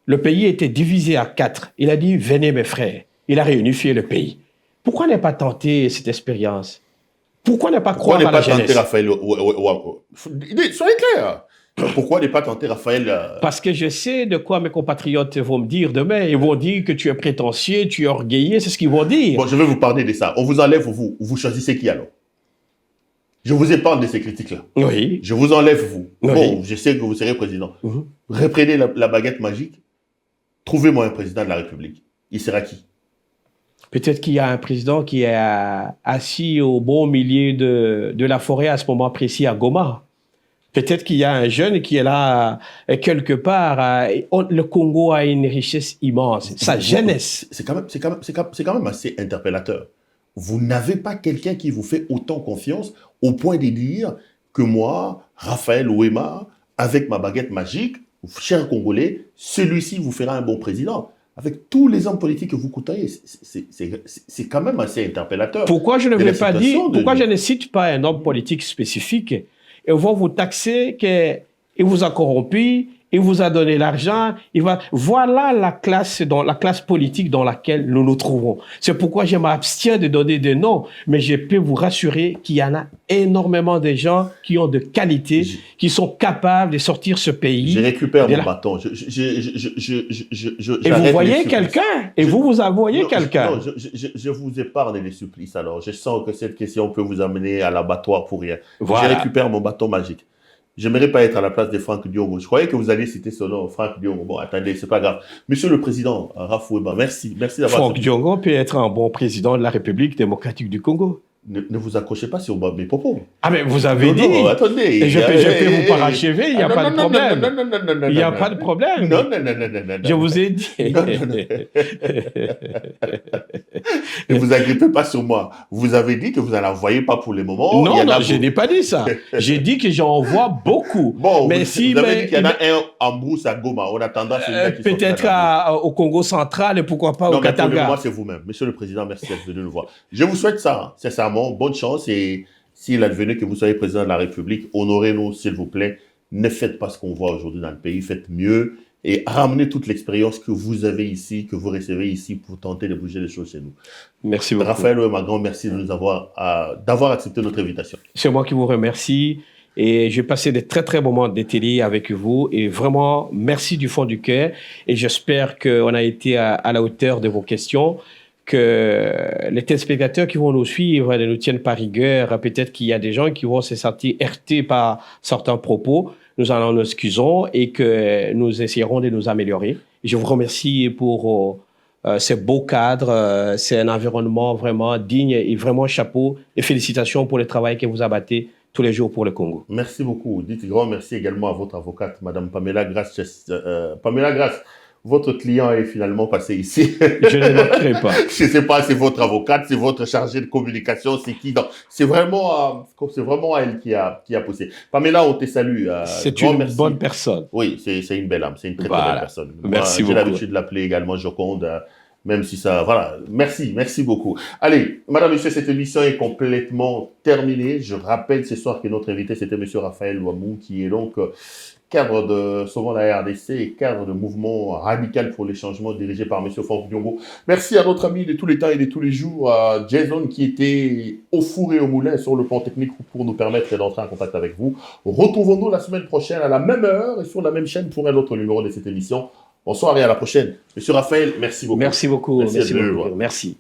Le pays était divisé à 4. Il a dit, venez mes frères. Il a réunifié le pays. Pourquoi ne pas tenter cette expérience? Pourquoi ne pas croire à la jeunesse? Soyez clair. Pourquoi ne pas tenter Raphaël Parce que je sais de quoi mes compatriotes vont me dire demain. Ils vont dire que tu es prétentieux, tu es orgueilleux, c'est ce qu'ils vont dire. Bon, je vais vous parler de ça. On vous enlève, vous choisissez qui alors? Je vous épargne de ces critiques-là. Oui. Je vous enlève, vous. Oui. Bon, je sais que vous serez président. Reprenez la baguette magique. Trouvez-moi un président de la République. Il sera qui? Peut-être qu'il y a un président qui est assis au beau milieu de la forêt à ce moment précis à Goma. Peut-être qu'il y a un jeune qui est là quelque part. Le Congo a une richesse immense. Sa jeunesse. C'est quand même assez interpellateur. Vous n'avez pas quelqu'un qui vous fait autant confiance au point de dire que moi, Raphaël Ouéma, avec ma baguette magique, cher Congolais, celui-ci vous fera un bon président. Avec tous les hommes politiques que vous côtoyez, c'est quand même assez interpellateur. Pourquoi je ne voulais pas dire, pourquoi je ne cite pas un homme politique spécifique? Et vont vous taxer qu'il vous a corrompu, il vous a donné l'argent, voilà la classe politique dans laquelle nous nous trouvons. C'est pourquoi je m'abstiens de donner des noms, mais je peux vous rassurer qu'il y en a énormément de gens qui ont de qualité, qui sont capables de sortir ce pays. Je récupère mon bâton. Et vous voyez quelqu'un, et vous voyez quelqu'un. Non, je vous épargne les supplices alors. Je sens que cette question peut vous amener à l'abattoir pour rien. Voilà. Je récupère mon bâton magique. J'aimerais pas être à la place de Franck Diongo. Je croyais que vous alliez citer son nom, Franck Diongo. Bon, attendez, c'est pas grave. Monsieur le Président, Raph Ouéma, merci d'avoir... Franck Diongo peut être un bon président de la République démocratique du Congo. Ne vous accrochez pas sur mes propos. Ah, mais vous avez dit. Non, attendez. Et je peux vous parachever, il n'y a pas de problème. Il n'y a pas de problème. Non. Je vous ai dit. Ne vous agrippez pas sur moi. Vous avez dit que vous n'en envoyez pas pour le moment. Non, je n'ai pas dit ça. J'ai dit que j'en envoie beaucoup. Bon, mais vous avez dit qu'il y en a un en brousse à Goma. On attend celui-là qui peut-être au Congo central et pourquoi pas au Katanga. Non, mais moi, c'est vous-même. Monsieur le Président, merci d'être venu nous voir. Je vous souhaite ça, sincèrement. Bonne chance et s'il advenait que vous soyez président de la République, honorez-nous s'il vous plaît. Ne faites pas ce qu'on voit aujourd'hui dans le pays, faites mieux et ramenez toute l'expérience que vous avez ici, que vous recevez ici pour tenter de bouger les choses chez nous. Merci beaucoup. Raphaël Ouéma, grand merci de nous d'avoir accepté notre invitation. C'est moi qui vous remercie et j'ai passé de très très moments de télé avec vous et vraiment merci du fond du cœur et j'espère qu'on a été à la hauteur de vos questions. Que les téléspectateurs qui vont nous suivre ne nous tiennent pas rigueur. Peut-être qu'il y a des gens qui vont se sentir heurtés par certains propos. Nous en nous excusons et que nous essayerons de nous améliorer. Je vous remercie pour ce beau cadre. C'est un environnement vraiment digne et vraiment chapeau. Et félicitations pour le travail que vous abattez tous les jours pour le Congo. Merci beaucoup. Dites grand merci également à votre avocate, Madame Pamela Grasse. Pamela Grasse. Votre client est finalement passé ici. Je ne manquerai pas. Je ne sais pas, c'est votre avocate, c'est votre chargé de communication, c'est qui? C'est vraiment elle qui a poussé. Pamela, on te salue. C'est une bonne personne. Oui, c'est une belle âme, c'est une très belle personne. Merci beaucoup. J'ai l'habitude de l'appeler également Joconde, même si ça... Voilà, merci beaucoup. Allez, madame, monsieur, cette émission est complètement terminée. Je rappelle ce soir que notre invité, c'était monsieur Raphaël Ouamou, qui est donc... cadre de Sauvons la RDC et cadre de mouvement radical pour les changements dirigé par M. Franck Diongo. Merci à notre ami de tous les temps et de tous les jours, Jason, qui était au four et au moulin sur le plan technique pour nous permettre d'entrer en contact avec vous. Retrouvons-nous la semaine prochaine à la même heure et sur la même chaîne pour un autre numéro de cette émission. Bonsoir et à la prochaine. Monsieur Raphaël, merci beaucoup. Merci beaucoup. Merci.